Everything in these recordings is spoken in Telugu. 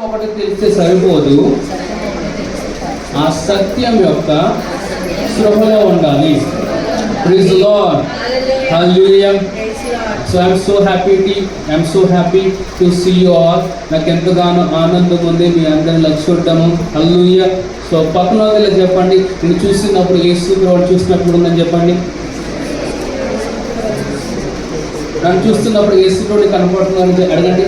ఒకటి తెలిస్తే సరిపోదు, ఆ సత్యం యొక్క స్పృహలో ఉండాలి. Praise the lord, hallelujah. So I'm so happy to see you all. నాకు ఎంతగానో ఆనందం ఉంది మీ అందరిని లక్ష్యడము. హల్లెలూయా. సో పక్కన వాళ్ళ చెప్పండి, నేను చూసినప్పుడు యేసు ప్రభువుని చూసినప్పుడు ఉందని చెప్పండి. నన్ను చూస్తున్నప్పుడు యేసు ప్రభువుని కనపడుతుందని అడగండి.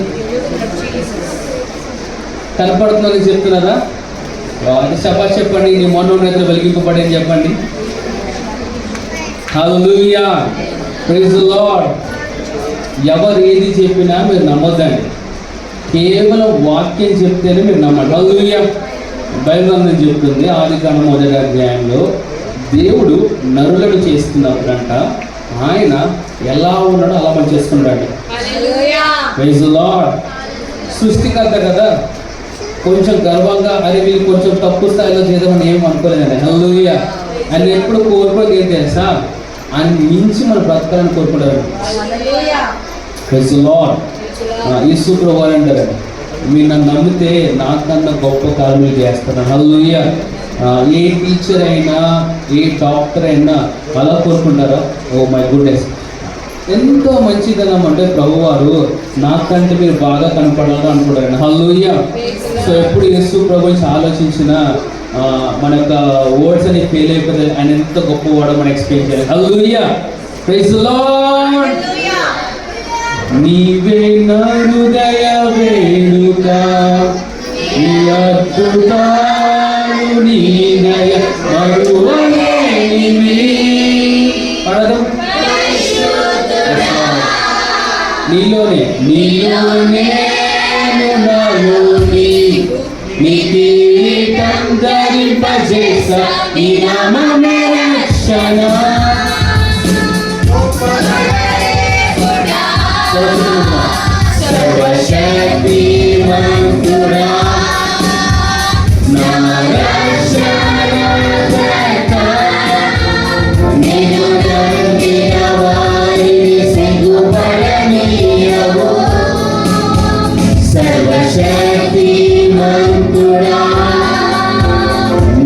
కనపడుతుందని చెప్తున్నారా? అది శభాష్ చెప్పండి. నీ మనోనేతలు వెలిగింపబడి అని చెప్పండి. హల్లెలూయా, ప్రైజ్ ది లార్డ్. ఎవరు ఏది చెప్పినా మీరు నమ్మొద్దండి, కేవలం వాక్యం చెప్తేనే మీరు నమ్మండి. హల్లెలూయా. బైబిల్ చెప్తుంది, ఆదికాండం 1వ అధ్యాయంలో దేవుడు నరులను చేస్తున్నప్పుడంట ఆయన ఎలా ఉన్నాడో అలా మనం చేసుకున్నాడు. Praise the lord. సృష్టికర్త కదా, కొంచెం గర్వంగా అరే వీళ్ళు కొంచెం తక్కువ స్థాయిలో చేద్దామని ఏం అనుకోలేదండి. హల్లెలూయా. ఆయన ఎప్పుడు కోరుకోలేదు ఏం తెలుసా? ఆయన మించి మన బ్రతకాలని కోరుకుంటారు. Praise the lord. యేసు ప్రభువు అంటారు, మీరు నన్ను నమ్మితే నాకన్నా గొప్ప కార్యాలు చేస్తాను. హల్లెలూయా. ఏ టీచర్ అయినా ఏ డాక్టర్ అయినా అలా కోరుకుంటారా? ఓ మై గుడ్నెస్, ఎంతో మంచిదనం అంటే ప్రభువారు నాకంటే మీరు బాగా కనపడాలని అనుకుంటారండి. హల్లెలూయా. సో ఎప్పుడు యేసు ప్రభు గురించి ఆలోచించిన మన యొక్క వర్డ్స్ అని ఫెయిల్ అయిపోతే ఆయన ఎంత గొప్పవాడో మనం ఎక్స్ప్లెయిన్ చేయాలి. హల్లెలూయా. Praise the Lord. నీవే నా హృదయ వేణుక, నీ అద్భుతాలు నీ దయ మరువలేనివి. పడదాం. నీలోనే నాలోని నీ కిరీటం ధరింపజేస్తా, నీ నామమే రక్షణ. సర్వశక్తిమంతుడా నా రక్షణకర్త, నిన్ను నమ్మిన వారిని సిగ్గుపడనీయవు. సర్వశక్తిమంతుడా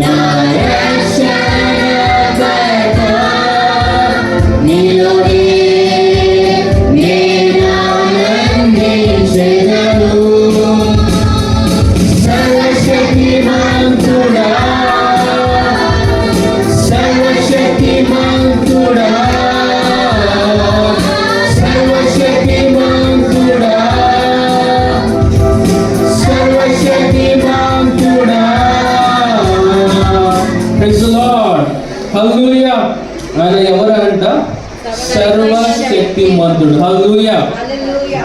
నా రక్షణకర్త, నీలోనే ఆయన ఎవరంట? సర్వశక్తిమంతుడు. హల్లెలూయా.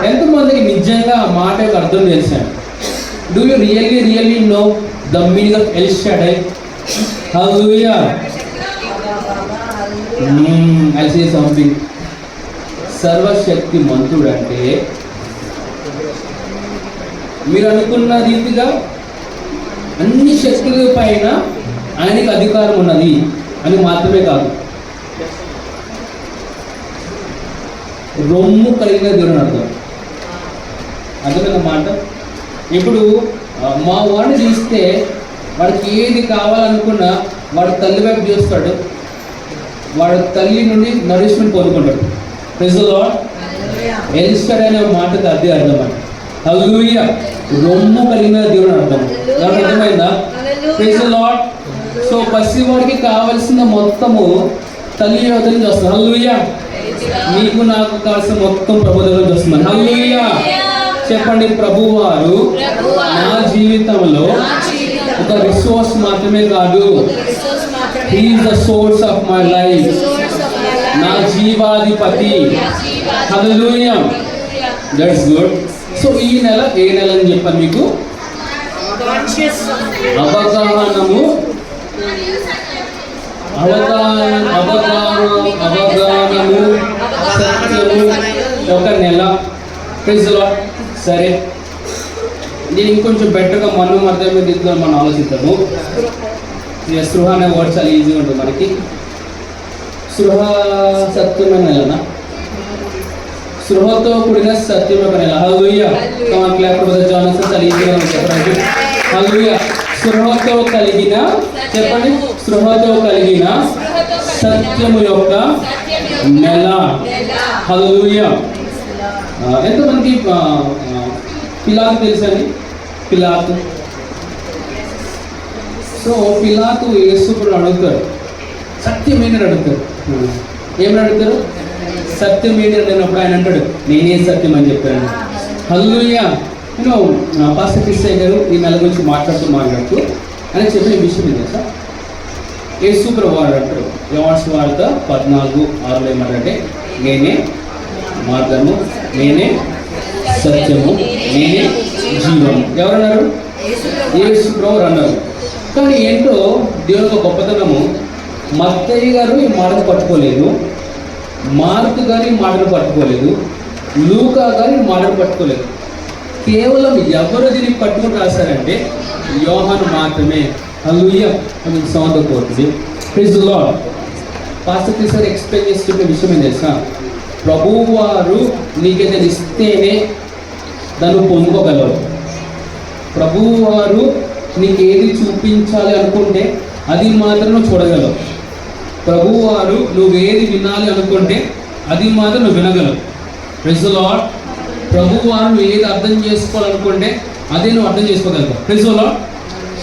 ఎంతమందికి నిజంగా ఆ మాట యొక్క అర్థం తెలిసాను? Do you really know the meaning of El Shaddai? Hallelujah. I say something. సర్వశక్తిమంతుడు అంటే మీరు అనుకున్న రీతిగా అన్ని శక్తుల పైన ఆయనకి అధికారం ఉన్నది అని మాత్రమే కాదు, రొమ్ము కలిగిన దేవుని అర్థం. అర్థమైన మాట. ఇప్పుడు మా వాడిని చూస్తే వాడికి ఏది కావాలనుకున్నా వాడు తల్లి వైపు చూస్తాడు, వాడు తల్లి నుండి నరిష్మెంట్ పొందుకుంటాడు. Praise the Lord. El Shaddai అనే మాటకు అదే అర్థం అండి. హల్లెలూయా. రొమ్ము కలిగిన దేవుని అర్థం. దానికి అర్థమైందా? Praise the lord. సో పసివాడికి కావలసిన మొత్తము తల్లి వద్ద నుంచి వస్తుంది. హల్లెలూయా. నీకు నాకు కావాల్సిన మొత్తం ప్రభు దగ్గర నుంచి వస్తుంది. హల్లెలూయా. చెప్పండి, ప్రభువారు నా జీవితంలో ఒక రిసోర్స్ మాత్రమే కాదు, he is the source of my life. నా జీవాధిపతి. హల్లెలూయా. That's good. సో ఈ నెల ఏ నెల అని చెప్పాను మీకు? అవగాహనము సత్యము ఒక నెల. Praise the lord. సరే, నేను ఇంకొంచెం బెటర్గా మనం అర్థమే రీతిలో మనం ఆలోచిద్దాము. స్పృహ అనే వర్డ్ చాలా ఈజీగా ఉంటుంది మనకి. స్పృహ సత్యమైన నెలనా? స్పృహతో కూడిన సత్యం యొక్క నెల. హల్లెలూయా. కమాన్ క్లాప్ ఫర్ బ్రదర్ జానసన్. చాలా ఈజీగా చెప్పండి. హల్లెలూయా. స్పృహతో కలిగిన, చెప్పండి, స్పృహతో కలిగిన సత్యము యొక్క నెల. హల్లెలూయా. ఎంతమందికి పిలాతు తెలుసండి? పిలాతు. సో పిలాతు యేసుని అడుగుతారు, సత్యం ఏంటని అడుగుతారు. ఏమని అడుగుతారు? సత్యం ఏంటి అడిగినప్పుడు ఆయన అంటాడు, నేనే సత్యం అని చెప్పాను. హల్లెలూయా. నేను పాస్టర్ క్రిస్టియన్ గారు ఈ నెల గురించి మాట్లాడుతూ అని చెప్పిన విషయం ఏంటి సార్? యేసు ప్రభువు అంటారు యోహాను సువార్త 14:6 ఏమంటే, నేనే మార్గము, నేనే సత్యము, నేనే జీవము. ఎవరన్నారు? యేసు ప్రభువు అన్నారు. కానీ ఏంటో దేవుని యొక్క గొప్పతనము, మత్తయి గారు ఈ మాటను పట్టుకోలేదు, మార్కు గారు ఈ మాటను పట్టుకోలేదు, లూకా గారు ఈ మాటను పట్టుకోలేదు. కేవలం ఎవరు దీన్ని పట్టుకుని రాశారంటే యోహాను మాత్రమే. హల్లెలూయా. మీకు సౌండ్ పోతుంది. Praise the lord. Pastor Chris గారు ఎక్స్ప్లెయిన్ చేస్తున్న విషయం ఏం తెలుసా? ప్రభువు వారు నీకేదైనా ఇస్తేనే దాన్ని పొందుకోగలరు. ప్రభువు వారు నీకు ఏది చూపించాలి అనుకుంటే అది మాత్రం నువ్వు చూడగలవు. ప్రభువు వారు నువ్వేది వినాలి అనుకుంటే అది మాత్రం నువ్వు వినగలవు. Praise the lord. ప్రభువు వారు నువ్వు ఏది అర్థం చేసుకోవాలనుకుంటే అదే నువ్వు అర్థం చేసుకోగలవు. Praise the lord.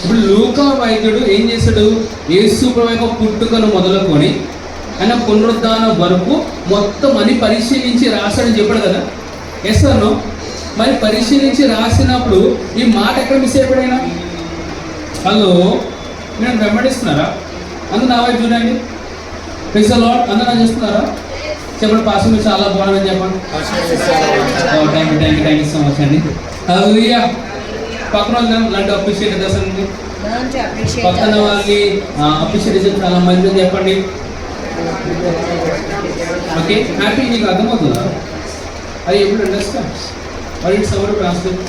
ఇప్పుడు లూకా వైద్యుడు ఏం చేశాడు? యేసు ప్రభువు పుట్టుకను మొదలుకొని ఆయన పునరుద్ధానం వరకు మొత్తం అని పరిశీలించి రాశాడని చెప్పాడు కదా. ఎస్ అను. మరి పరిశీలించి రాసినప్పుడు ఈ మాట ఎక్కడ మిస్ అయిపోయినా? హలో, నేను వెంబడిస్తున్నారా? అందరూ నా వైపు చూడండి. Praise the lord. అందరూ నా చూస్తున్నారా? చెప్పండి, పాస్టర్ మీరు చాలా బాగుందని చెప్పండి. థ్యాంక్ యూ సో మచ్ అండి. హల్లెలూయా. పక్కన లాంటి అప్రిషియేట్ చేస్తానండి. పక్కన వాళ్ళని అప్రిషియేట్ చేసి చాలా మంచిగా చెప్పండి. Okay, happy. నీకు అర్థమవుతుందా? అది ఎప్పుడు అండర్స్టాండ్? మరి it's our translate.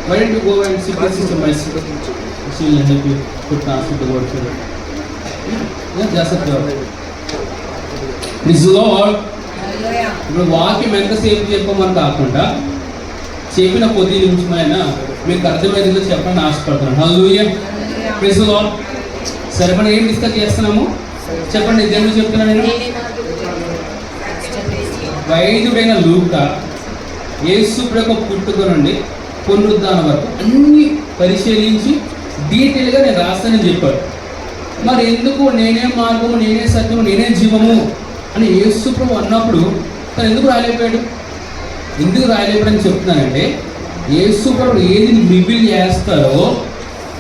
Why don't you go and sit with Sister Mercy? She will help you to translate the word for you. Yeah, just a word. Praise the Lord. ఇప్పుడు వాక్యం ఎంతసేపు చెప్పమని కాకుండా చెప్పిన కొద్ది నిమిషమైనా మీకు అర్థమయ్యేదిగా చెప్పండి ఆశపడుతున్నాను. హల్లెలూయా. Praise the lord. సరే, మనం ఏం డిస్కస్ చేస్తున్నాము చెప్పండి. దేవుడు చెప్తున్నాను నేను. వైద్యుడైన లూకా యేసు ప్రభు పుట్టుక నుండి పునరుద్ధానం వరకు అన్ని పరిశీలించి డీటెయిల్గా నేను రాస్తానని చెప్పాడు. మరి ఎందుకు నేనే మార్గము, నేనే సత్యము, నేనే జీవము అని యేసు ప్రభు అన్నప్పుడు తను ఎందుకు రాలేకపోయాడు? ఎందుకు రాలేకపోయాడని చెప్తున్నానంటే, యేసు ప్రభు ఏది రివీల్ చేస్తారో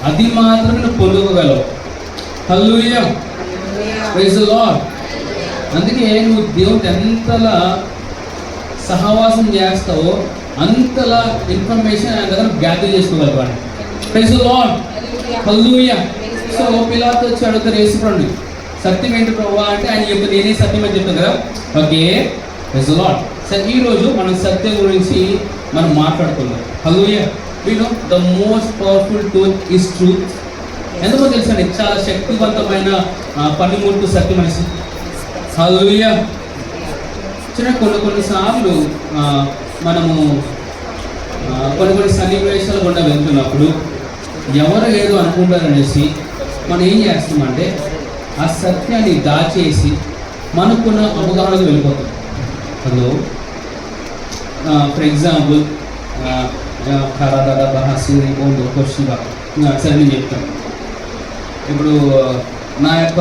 అది మాత్రమే నువ్వు పొందుకోగలవు. హల్లెలూయా. Praise the Lord. అందుకే నువ్వు దేవుడు ఎంతలా సహవాసం చేస్తావో అంతలా ఇన్ఫర్మేషన్ ఆయన దగ్గర గ్యాదర్ చేసుకోగలవాడు. Praise the lord. Hallelujah. So పిలాతు వచ్చి అడుగుతారు యేసు ప్రభుని, సత్యం ఏంటి ప్రభువా అంటే ఆయన చెప్తారు నేనే సత్యం అని చెప్తాను కదా. Okay, praise the lord. సరే, ఈరోజు మనం సత్యం గురించి మనం మాట్లాడుకుందాం. Hallelujah. You know the most powerful tool is truth. ఎందుకో తెలుసండి, చాలా శక్తివంతమైన పనిముట్టు సత్యం అనేసి. హల్లెలూయా. కొన్నిసార్లు మనము కొన్ని సన్నివేశాలు గుండా వెళ్తున్నప్పుడు ఎవరు ఏదో అనుకుంటారనేసి మనం ఏం చేస్తామంటే ఆ సత్యాన్ని దాచేసి మనకున్న అవగాహనకు వెళ్ళిపోతాం. హలో, ఫర్ ఎగ్జాంపుల్ సరే నేను చెప్తాను. ఇప్పుడు మన యొక్క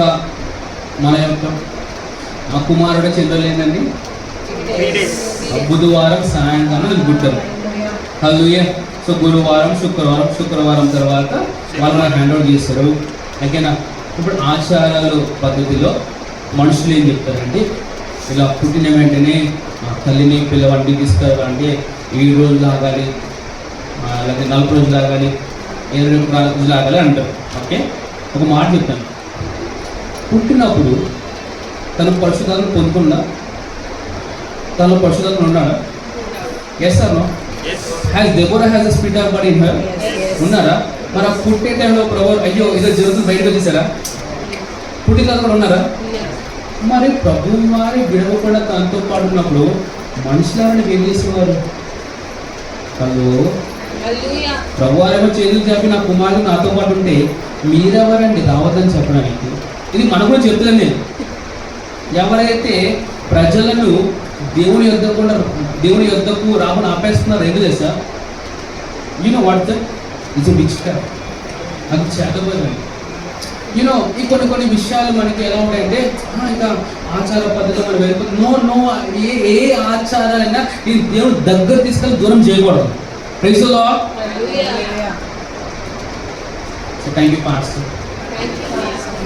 మా కుమారుడు చంద్రలేదండి బుధవారం సాయంకాలం నేను గుడ్డను. హల్లెలూయా. సో గురువారం, శుక్రవారం తర్వాత వాళ్ళు నాకు హ్యాండ్ అవుట్ చేస్తారు. ఓకేనా? ఇప్పుడు ఆచారాలు పద్ధతిలో మనుషులు ఏం చెప్తారంటే, ఇలా పుట్టిన వెంటనే తల్లిని పిల్లవాడిని తీసుకెళ్ళాలంటే 7 రోజులు ఆగాలి, లేకపోతే 40 రోజులు ఆగాలి, 24 రోజులు ఆగాలి అంటారు. ఓకే, ఒక మాట చెప్తాను. పుట్టినప్పుడు తన పరిశుద్ధాలను పొందుకుండా తనలో పరిశుద్ధాత్మ ఉన్నాడా? Yes or no? Has Deborah has the spirit of God in her? ఉన్నారా? మరి ఆ పుట్టే టైంలో ప్రభు అయ్యో ఏదో జరుగుతుంది బయటకు వచ్చేసారా? పుట్టిన తర్వాత ఉన్నారా? మరి ప్రభు వారి విడవ కూడా తనతో పాటు ఉన్నప్పుడు మనుషులని ఏం చేసేవారు? హలో, ప్రభు వారేమో చేతులు చెప్పి నా కుమారుడు నాతో పాటు ఉంటే మీరెవరండి రావద్దని చెప్పడానికి? ఇది మనం కూడా చెప్తున్నాను నేను. ఎవరైతే ప్రజలను దేవుని యొద్దకు రాకుండా ఆపేస్తున్నారు ఎందుకు తెలుసా? యూనో వాట్ ఇట్స్ బిగ్ అది చేతపోయిందండి. యూనో ఈ కొన్ని విషయాలు మనకి ఎలా ఉంటాయంటే ఇంకా ఆచార పద్ధతిలో మనం వెళ్ళిపోతుంది. నో ఏ ఆచారాలైనా ఈ దేవుడు దగ్గర తీసుకెళ్ళి దూరం చేయకూడదు. Praise the lord. Thank you pastor.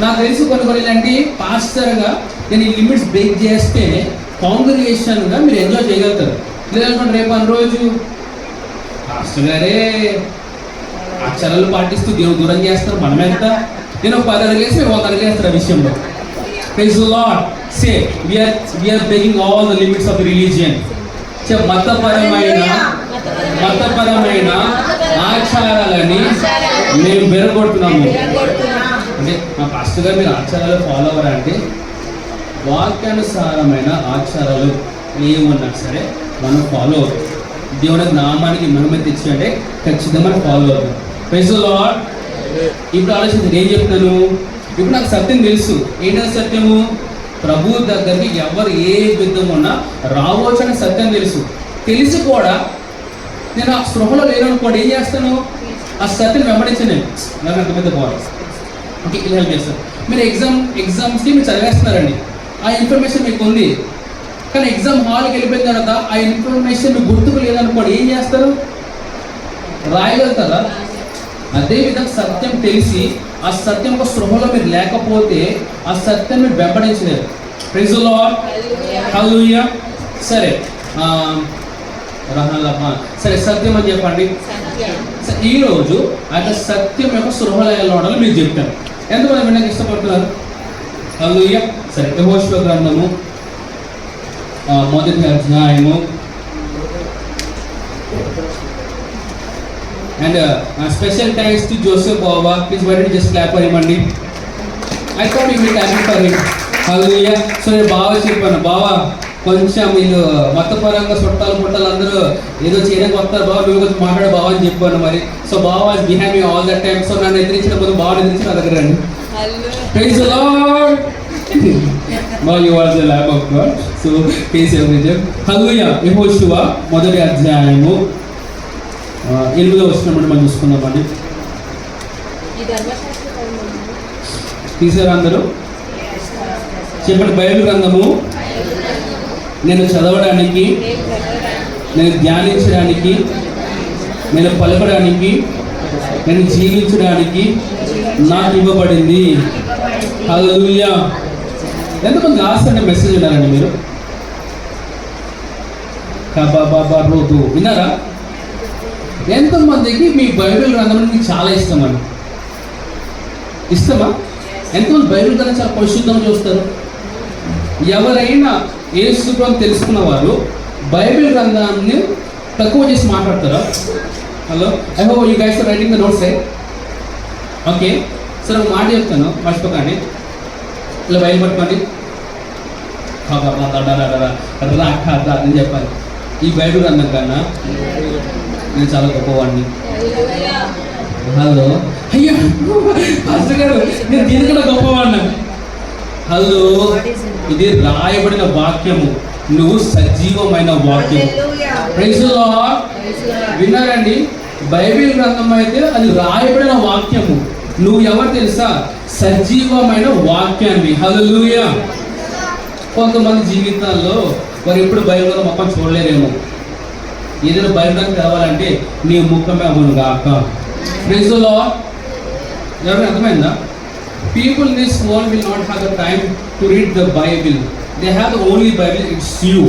నాకు తెలుసు కొన్ని ఇలాంటి పాస్టర్గా నేను ఈ లిమిట్స్ బ్రేక్ చేస్తే కాంగ్రిగేషన్గా మీరు ఎంజాయ్ చేయగలుగుతారు. లేదనుకోండి రేపు అన్ని రోజు పాస్టర్ గారే ఆచారాలు పాటిస్తూ దేవుడు దూరం చేస్తారు. మనమెంత నేను 10 అడుగులు వేసి 100 అడుగులు వేస్తారు ఆ విషయంలో. Praise the lord. Say we are breaking all the limits of religion. మతపరమైన ఆచారాలని మేము బెరగొడుతున్నాము. అంటే మా పాస్టర్ గారు మీరు ఆచారాలు ఫాలో అవ్వరా అంటే, వాక్యానుసారమైన ఆచారాలు ఏమన్నా సరే మనం ఫాలో అవుతాం. దేవుని నామానికి మహిమ తెచ్చి అంటే ఖచ్చితంగా మనం ఫాలో అవుతాం. Praise the lord. ఇప్పుడు ఆలోచించండి, ఏం చెప్తాను? ఇప్పుడు నాకు సత్యం తెలుసు. ఏంటంటే సత్యము? ప్రభు దగ్గరికి ఎవరు ఏ విధంగా ఉన్నా రావచ్చని సత్యం తెలుసు. తెలిసి కూడా నేను ఆ స్పృహలో లేననుకోండి, ఏం చేస్తాను? ఆ సత్యం వెంబడించి నేను నాకు అర్థమైతే పోవాలి. ఓకే, ఇలా హెల్ప్ చేస్తాను. మీరు ఎగ్జామ్స్కి మీరు చదివేస్తున్నారండి, ఆ ఇన్ఫర్మేషన్ మీకు ఉంది. కానీ ఎగ్జామ్ హాల్కి వెళ్ళిపోయిన తర్వాత ఆ ఇన్ఫర్మేషన్ మీకు గుర్తుకు లేదనుకోండి, ఏం చేస్తారు? రాయగలుగుతారా? అదేవిధంగా సత్యం తెలిసి ఆ సత్యం ఒక స్పృహలో మీరు లేకపోతే ఆ సత్యం మీరు వెంబడించలేరు. Praise the lord. హల్లెలూయా. సరే సరే సత్యం అని చెప్పండి. ఈరోజు అయితే సత్యం యొక్క స్పృహలో ఎలా ఉండాలో మీరు చెప్తాను. ఎంతమంది వినడానికి ఇష్టపడుతున్నారు? హల్లెలూయా. సరే యెహోషువ గ్రంథము 1వ అధ్యాయము and special thanks to Joseph Baba. Please why don't you just clap for him and I thought you will clap for him. Hallelujah. So బావ చెప్పాను, బావ కొంచెం వీళ్ళు మతపరంగా చుట్టాలు పుట్టాలు అందరూ ఏదో చేయడానికి వస్తారు బావ, నువ్వు కొంచెం మాట్లాడే బావ అని చెప్పాను. మరి సో బావ behind me all that time. So నన్ను ఎదిరించిన ముందు బావ ఎదిరించి నా దగ్గర రండి. Praise the lord. Now you are the lamb of God. So praise everything. Hallelujah. యెహోషువ 1వ అధ్యాయము 8వ వచనం మనం చూసుకుందామండి. తీసారా అందరూ? చెప్పండి. బైబిల్ గ్రంథము నేను చదవడానికి, నేను ధ్యానించడానికి, నేను పలకడానికి, నేను జీవించడానికి నాకు ఇవ్వబడింది. హల్లెలూయా. ఎంతమంది లాస్ట్ అంటే మెసేజ్ విన్నారండి మీరు? రోజు విన్నారా? ఎంతమందికి మీ బైబిల్ గ్రంథం మీకు చాలా ఇష్టమని? ఇష్టమా? ఎంతమంది బైబిల్ గ్రంథం చాలా పరిశుద్ధంగా చూస్తారు? ఎవరైనా యేసు ప్రభువుని తెలుసుకున్న వారు బైబిల్ గ్రంథాన్ని తక్కువ చేసి మాట్లాడతారా? Hello, I hope you guys are writing the notes. Okay, సరే ఒక మాట చెప్తాను, మర్చిపోకండి. ఇలా బయలు పట్టుకోండి, అని చెప్పాలి. ఈ బైబిల్ గ్రంథం కన్నా నేను చాలా గొప్పవాడిని. హలో, అయ్యో పాస్టర్ గారు నేను దీనికన్నా గొప్పవాడిని. హలో, ఇది రాయబడిన వాక్యము, నువ్వు సజీవమైన వాక్యం. Praise the Lord. విన్నారండి? బైబిల్ గ్రంథం అయితే అది రాయబడిన వాక్యము, నువ్వు ఎవరు తెలుసా? సజీవమైన వాక్యాన్ని. హల్లెలూయా. కొంతమంది జీవితాల్లో వారు ఎప్పుడు బైబిల్ గ్రంథం మొత్తం చూడలేరేమో. ఏదైనా బైబిల్ గ్రంథం కావాలంటే నీ ముఖమే అవ్వను గాక. Praise the lord. ఎవరికి అర్థమైందా? People in this world will not have the time to read the Bible. They have the only Bible, it's you.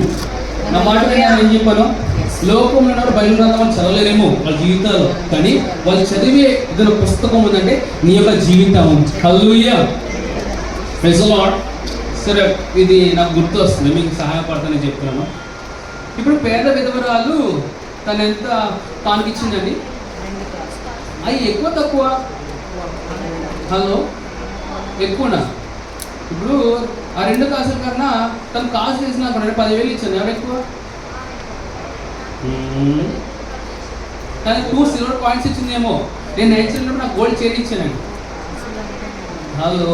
నా మాట నేను ఏం చెప్పాను? లోకంలో బైబిల్ గ్రంథం వాళ్ళు చదవలేరేమో వాళ్ళ జీవితాలు, కానీ వాళ్ళు చదివే ఏదైనా పుస్తకం ఉందంటే నీ యొక్క జీవితం. హల్లెలూయా. Praise the lord. సరే, ఇది నాకు గుర్తు వస్తుంది, మీకు సహాయపడతానని చెప్తున్నాను. ఇప్పుడు పేద విధవరాలు తను ఎంత తానికి ఇచ్చిందండి? అవి ఎక్కువ తక్కువ? హలో, ఎక్కువనా? ఇప్పుడు ఆ 2 కాసుల కన్నా తను కాసు చేసిన 10,000 ఇచ్చాను, ఎవరు ఎక్కువ? కానీ 2 సిల్వర్ కాయిన్స్ ఇచ్చిందేమో. నేను 9 చిన్నప్పుడు నాకు గోల్డ్ చైన్ ఇచ్చానండి. హలో,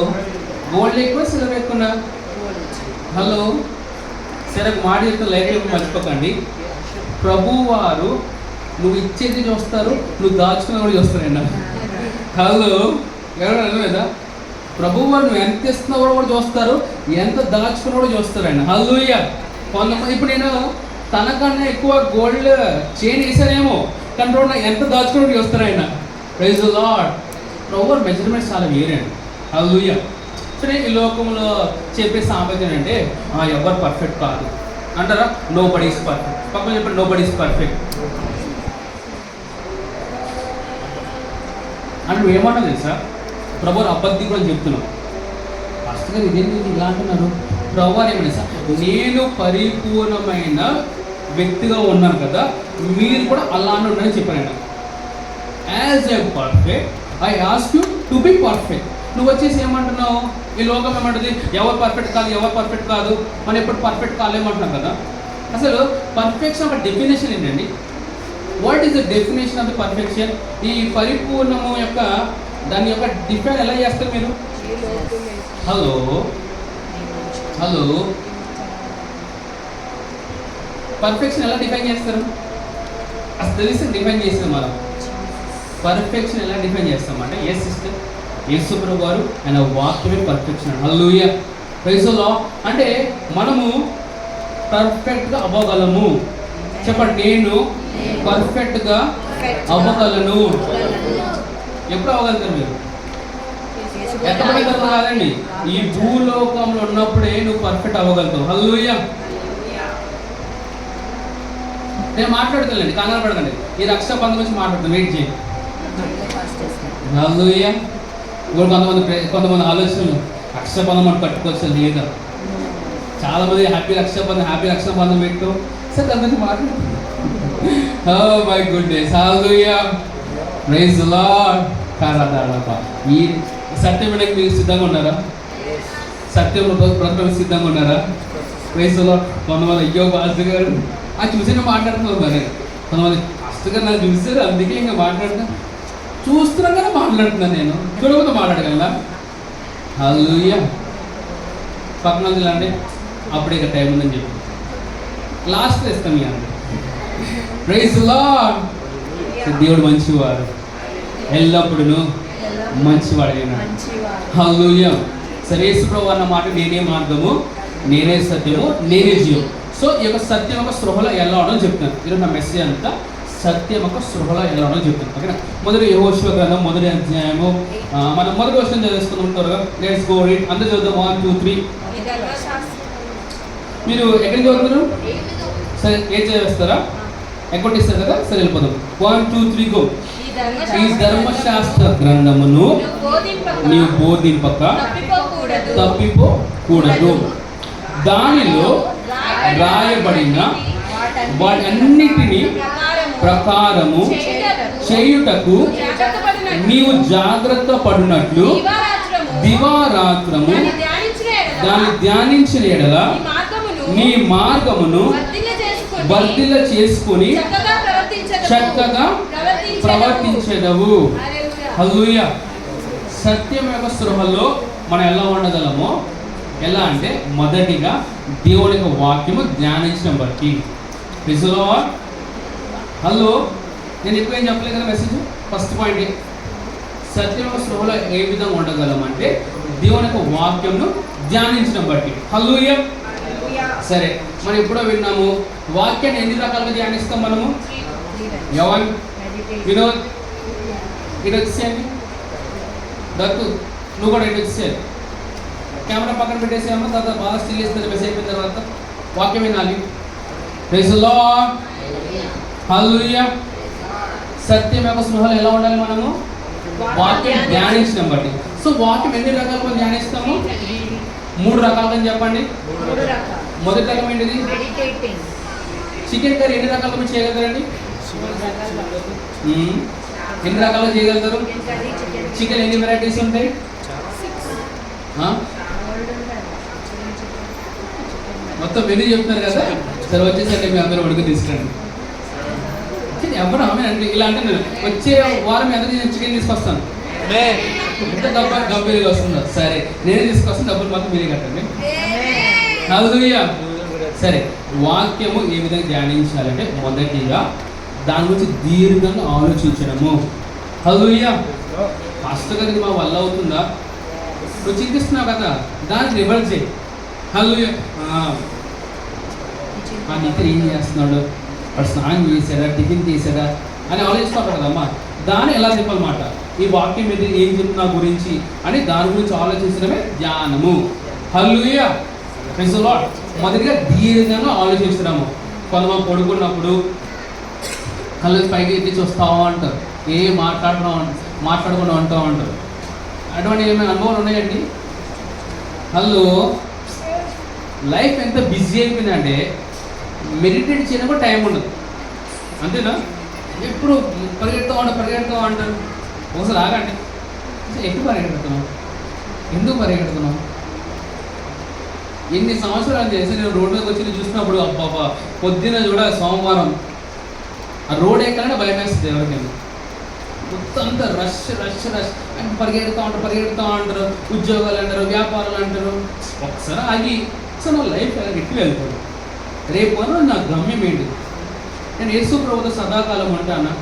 గోల్డ్ ఎక్కువ సిల్వర్ ఎక్కువనా? హలో, సరే ఒక మాట చెప్తే లైట్ మర్చిపోకండి. ప్రభు వారు నువ్వు ఇచ్చేది చూస్తారు, నువ్వు దాచుకున్న కూడా చూస్తారండి. హలో, ఎవరు లేదా? ప్రభు వారు నువ్వు ఎంత ఇస్తున్నావు కూడా చూస్తారు, ఎంత దాచుకున్న కూడా చూస్తారండి. హల్లెలూయా. కొంతమంది ఇప్పుడు నేను తనకన్నా ఎక్కువ గోల్డ్ చైన్ వేసానేమో, కానీ ఎంత దాచుకున్న కూడా చూస్తారు ఆయన. Praise the lord. ప్రభు వారు మెజర్మెంట్స్ చాలా వేరండి. హల్లెలూయా. సరే, ఈ లోకంలో చెప్పే సామెత అంటే ఎవరు పర్ఫెక్ట్ కాదు అంటారా? Nobody is perfect. పక్కన చెప్పండి, నో బడీ ఈస్ పర్ఫెక్ట్ అంటే నువ్వేమన్నా తెలుసా? ప్రభు అబద్ధి కూడా చెప్తున్నావు. ఫస్ట్ గారు ఇదేంటి ఇలా అంటున్నారు? ప్రభు ఏమన్నా సార్, నేను పరిపూర్ణమైన వ్యక్తిగా ఉన్నాను కదా, మీరు కూడా అలానే ఉన్నారని చెప్పాను. As a perfect I ask you to be perfect. నువ్వు వచ్చేసి ఏమంటున్నావు? ఈ లోకం ఏమంటుంది? ఎవరు పర్ఫెక్ట్ కాదు, ఎవరు పర్ఫెక్ట్ కాదు, మనం ఎప్పుడు పర్ఫెక్ట్ కాలేమంటున్నాం కదా. అసలు పర్ఫెక్షన్ ఒక డెఫినేషన్ ఏంటండి? What is the definition of the perfection? ఈ పరిపూర్ణము యొక్క దాని యొక్క డిఫైన్ ఎలా చేస్తారు మీరు? హలో హలో, పర్ఫెక్షన్ ఎలా డిఫైన్ చేస్తారు? అసలు తెలిసి డిఫైన్ చేస్తాం. మనం పర్ఫెక్షన్ ఎలా డిఫైన్ చేస్తామంటే, ఎస్ సిస్టర్, యేసు ప్రభు వారు ఆయన వాక్యమే perfection. Hallelujah, praise the lord. అంటే మనము పర్ఫెక్ట్గా అవ్వగలము. చెప్పండి, నేను పర్ఫెక్ట్గా అవ్వగలను. ఎప్పుడు అవ్వగలుగుతారు మీరు? ఎక్కడికి కాదండి, ఈ భూలోకంలో ఉన్నప్పుడే నువ్వు పర్ఫెక్ట్ అవ్వగలుగుతావు. హల్లెలూయా. నేను మాట్లాడుతానండి, కంగారు పడకండి. ఈ రక్షా బంధం గురించి మాట్లాడుతాను, వెయిట్ చేయండి. హల్లెలూయా. ఇప్పుడు కొంతమంది ఆలోచనలు రక్షాబంధం మనం కట్టుకోవచ్చు లేదా? చాలామంది హ్యాపీ రక్షాబంధం పెట్టు సార్ అందరికీ మాట్లాడు. Oh my goodness, hallelujah, praise the lord. ఈ సత్యం వినడానికి మీరు సిద్ధంగా ఉన్నారా? సత్యంలో బ్రతకడానికి సిద్ధంగా ఉన్నారా? Praise the lord. కొంతమంది అయ్యో పాస్టర్ గారు చూసిన మాట్లాడుతున్నారు. మరి కొంతమంది పాస్టర్ గారు నాకు చూస్తారు, అందుకే ఇంకా మాట్లాడుతున్నా. చూస్తున్నాం కదా మాట్లాడుతున్నాను, నేను చూడకపోతే మాట్లాడగలనా? హల్లెలూయా. పక్కన అంటే అప్పుడు ఇక టైం ఉందని చెప్పి లాస్ట్ ఇస్తాం. మీ అందరూ ప్రైజ్ ది లార్డ్. దేవుడు మంచివాడు, ఎల్లప్పుడూ మంచివాడైనా. హల్లెలూయా. సరే, యేసు ప్రభువు అన్న మాట, నేనే మార్గము, నేనే సత్యము, నేనే జీవం. సో ఈ యొక్క సత్యం యొక్క స్పృహలో ఎలా ఉండడం చెప్తాను. ఈరోజు నా మెసేజ్ అంతా సత్యం యొక్క స్పృహలో ఎలా ఉండడం చెప్తాను. ఓకేనా? మొదటి యెహోషువ గ్రంథం 1వ అధ్యాయము మనం మొదటి వర్షం చదివేసుకుందాం త్వరగా. Let's go read. అందరూ చదువుదాం. 1 2 3. మీరు ఎక్కడికి చదువుతున్నారు? సరే, ఏం చదివేస్తారా? ఎక్కొట్టిస్తారు కదా, సరే వెళ్ళిపోదాం. 1 2 3 గో. ఈ ధర్మశాస్త్ర గ్రంథమును నీవు బోధింపక తప్పిపోకూడదు. దానిలో రాయబడిన వాటన్నిటిని ప్రకారము చేయుటకు నీవు జాగ్రత్త పడినట్లు దివారాత్రము దాన్ని ధ్యానించిన ఎడల నీ మార్గమును వర్ధిల్ల చేసుకొని చక్కగా ప్రవర్తించెదవు. హల్లెలూయా. సత్యం యొక్క స్పృహలో మనం ఎలా ఉండగలమో, ఎలా అంటే మొదటిగా దేవుని యొక్క వాక్యము ధ్యానించడం బట్టి. Praise the lord. హలో, నేను ఎక్కువ ఏం చెప్పలేదు కదా మెసేజ్. ఫస్ట్ పాయింట్, సత్యం యొక్క స్పృహలో ఏ విధంగా ఉండగలం అంటే దేవుని యొక్క వాక్యంను ధ్యానించడం బట్టి. హల్లెలూయా. సరే, మనం ఎప్పుడో విన్నాము, వాక్యాన్ని ఎన్ని రకాలుగా ధ్యానిస్తాం మనము? యవన్, వినోద్, ఇటు వచ్చేయండి. దత్తు, నువ్వు కూడా ఇటు వచ్చేయాలి. కెమెరా పక్కన పెట్టేసేమో, తర్వాత బాగా స్టిల్ ఇస్తుంది. మెసేజ్ అయిపోయిన తర్వాత వాక్యం వినాలి. Praise the lord. హల్లెలూయా. సత్యం యొక్క స్పృహలో ఎలా ఉండాలి మనము? వాక్యం ధ్యానించడం బట్టి. సో వాక్యం ఎన్ని రకాలుగా ధ్యానిస్తాము? 3 రకాలుగా చెప్పండి. మొదటి రకం ఏంటిది? చికెన్ కర్రీ ఎన్ని రకాలుగా మీరు చేయగలుగుతారండి? ఎన్ని రకాలుగా చేయగలుగుతారు? చికెన్ ఎన్ని వెరైటీస్ ఉంటాయి? మొత్తం మెనూ చెప్తున్నారు కదా, సరే వచ్చేసరికి మీ అందరూ ఉడికి తీసుకురండి. ఎవరు అంటే ఇలా అంటే నేను వచ్చే వారం ఎంత చికెన్ తీసుకొస్తాను, ఎంత డబ్బా గంభీరంగా వస్తుందో, సరే నేనే తీసుకొస్తాను, డబ్బులు మాత్రం మీరే కట్టండి. హల్లెలూయా. సరే, వాక్యము ఏ విధంగా ధ్యానించాలంటే మొదటిగా దాని గురించి దీర్ఘంగా ఆలోచించడము. హల్లెలూయా. ఫస్ట్ కదా మా వల్ల అవుతుందా, నువ్వు చింతిస్తున్నావు కదా, దాన్ని రివర్స్ చేయి. హల్లెలూయా. ఆ నిద్ర ఏం చేస్తున్నాడు, వాడు స్నానం చేశాడా, టిఫిన్ చేశాడా అని ఆలోచిస్తాడు కదమ్మా, దాన్ని ఎలా చెప్పాలన్నమాట, ఈ వాక్యం మీద ఏం చెప్తున్నా గురించి అని దాని గురించి ఆలోచించడమే ధ్యానము. హల్లెలూయా. Praise the Lord. మొదటిగా దీర్ఘంగా ఆలోచించడము. కొంతమంది పడుకున్నప్పుడు కళ్ళు పైకి ఎత్తి చూస్తావా అంటారు, మాట్లాడకుండా ఉంటావు అంటారు. అటువంటి ఏమైనా అనుభవాలు ఉన్నాయండి? హలో, లైఫ్ ఎంత బిజీ అయిపోయిందంటే మెడిటేట్ చేయడం కూడా టైం ఉండదు, అంతేనా? ఎప్పుడు పరిగెడుతూ అంటారు. ఒకసారి ఆగండి, ఎప్పుడు పరిగెడుతున్నావు, ఎందుకు పరిగెడుతున్నావు? ఎన్ని సంవత్సరాలు చేసి నేను రోడ్ మీదకి వచ్చి చూసినప్పుడు అబ్బా పొద్దున్న చూడ సోమవారం ఆ రోడ్ ఎక్కాలంటే భయం వేస్తుంది ఎవరికైనా. మొత్తం అంతా రష్ అంటే పరిగెడుతూ ఉంటారు, ఉద్యోగాలు అంటారు, వ్యాపారాలు అంటారు. ఒకసారి ఆగి ఒకసారి నా లైఫ్ ఎట్టి వెళ్తాడు, రేపు నా గమ్యం ఏంటి? నేను యేసు ప్రభుతో సదాకాలం అంటానా?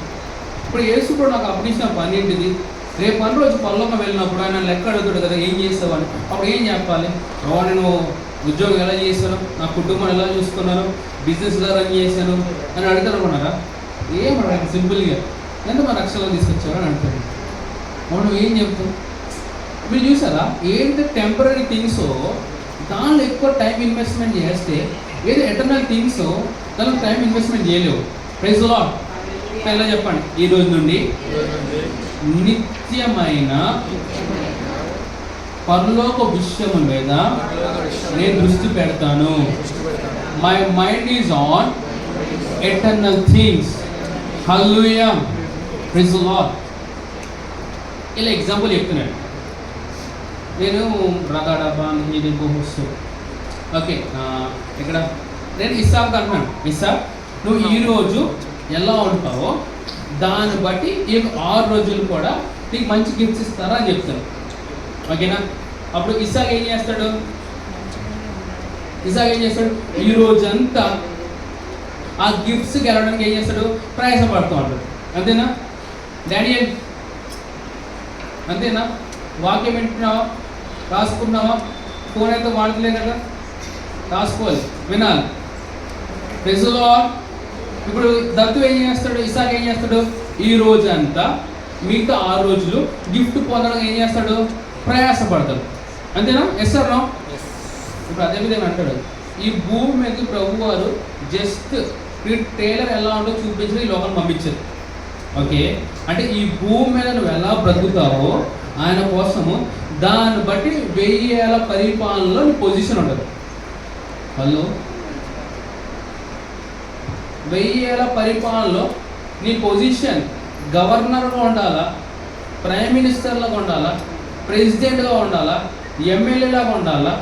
ఇప్పుడు యేసు ప్రభు నాకు అప్పగించిన పని ఏంటిది? రేపు పని రోజు పనులకు వెళ్ళినప్పుడు ఆయన లెక్క అడుగుతాడు కదా, ఏం చేస్తావని. అప్పుడు ఏం చెప్పాలి? నేను ఉద్యోగం ఎలా చేశాను, నా కుటుంబం ఎలా చూసుకున్నాను, బిజినెస్ ఎలా రన్ చేశాను అని అడుగుతారు అనుకున్నారా? ఏమన్నా సింపుల్గా ఎంత మన రక్షణలో తీసుకొచ్చారు అని అంటారు. మనం ఏం చెప్తాం? మీరు చూసారా, ఏంటి టెంపరీ థింగ్స్ దానిలో ఎక్కువ టైం ఇన్వెస్ట్మెంట్ చేస్తే, ఏదో ఎటర్నల్ థింగ్స్ దానిలో టైం ఇన్వెస్ట్మెంట్ చేయలేవు. Praise the lord. ఎలా చెప్పండి, ఈ రోజు నుండి నిత్యమైన పరలోక విషయం మీద నేను దృష్టి పెడతాను. My mind is on eternal things. Hallelujah. Praise the lord. ఇలా ఎగ్జాంపుల్ చెప్తున్నాను. నేను రథాడబాన్ ఇది బహుస్తు ఓకే, ఇక్కడ నేను ఇస్సాకు అంటున్నాను, ఇస్సాక్ నువ్వు ఈరోజు ఎలా ఉంటావో దాన్ని బట్టి ఈ 6 రోజులు కూడా నీకు మంచి గిఫ్ట్స్ ఇస్తారా అని చెప్తాను. ఓకేనా? అప్పుడు ఇస్సాక్ ఏం చేస్తాడు? ఈ రోజంతా ఆ గిఫ్ట్స్ గెలవడానికి ఏం చేస్తాడు? ప్రయాసపడుతూ ఉంటాడు. అంతేనా డానియల్? అంతేనా? వాక్యం వింటున్నావా, రాసుకున్నావా? ఫోన్ అయితే వాడతలే కదా, రాసుకోవాలి, వినాలి. Praise the lord. ఇప్పుడు దత్తు ఏం చేస్తాడు? ఇస్సాక్ ఏం చేస్తాడు? ఈ రోజు అంతా మిగతా 6 రోజులు గిఫ్ట్ పొందడం ఏం చేస్తాడు? ప్రయాసపడతాడు. అంతేనా? Yes or no? ఇప్పుడు అదే విధంగా అంటాడు, ఈ భూమి మీద ప్రభు వారు జస్ట్ ట్రైలర్ ఎలా ఉందో చూపించి ఈ లోకం పంపించారు. ఓకే, అంటే ఈ భూమి మీద నువ్వు ఎలా బ్రతుకుతావో ఆయన కోసము దాన్ని బట్టి 1000 ఏళ్ల పరిపాలనలో నీ పొజిషన్ ఉంటుంది. హలో, 1000 ఏళ్ల పరిపాలనలో నీ పొజిషన్ గవర్నర్గా ఉండాలా, ప్రైమ్ మినిస్టర్లాగా ఉండాలా, ప్రెసిడెంట్గా ఉండాలా, ఎమ్మెల్యేలాగా ఉండాలా,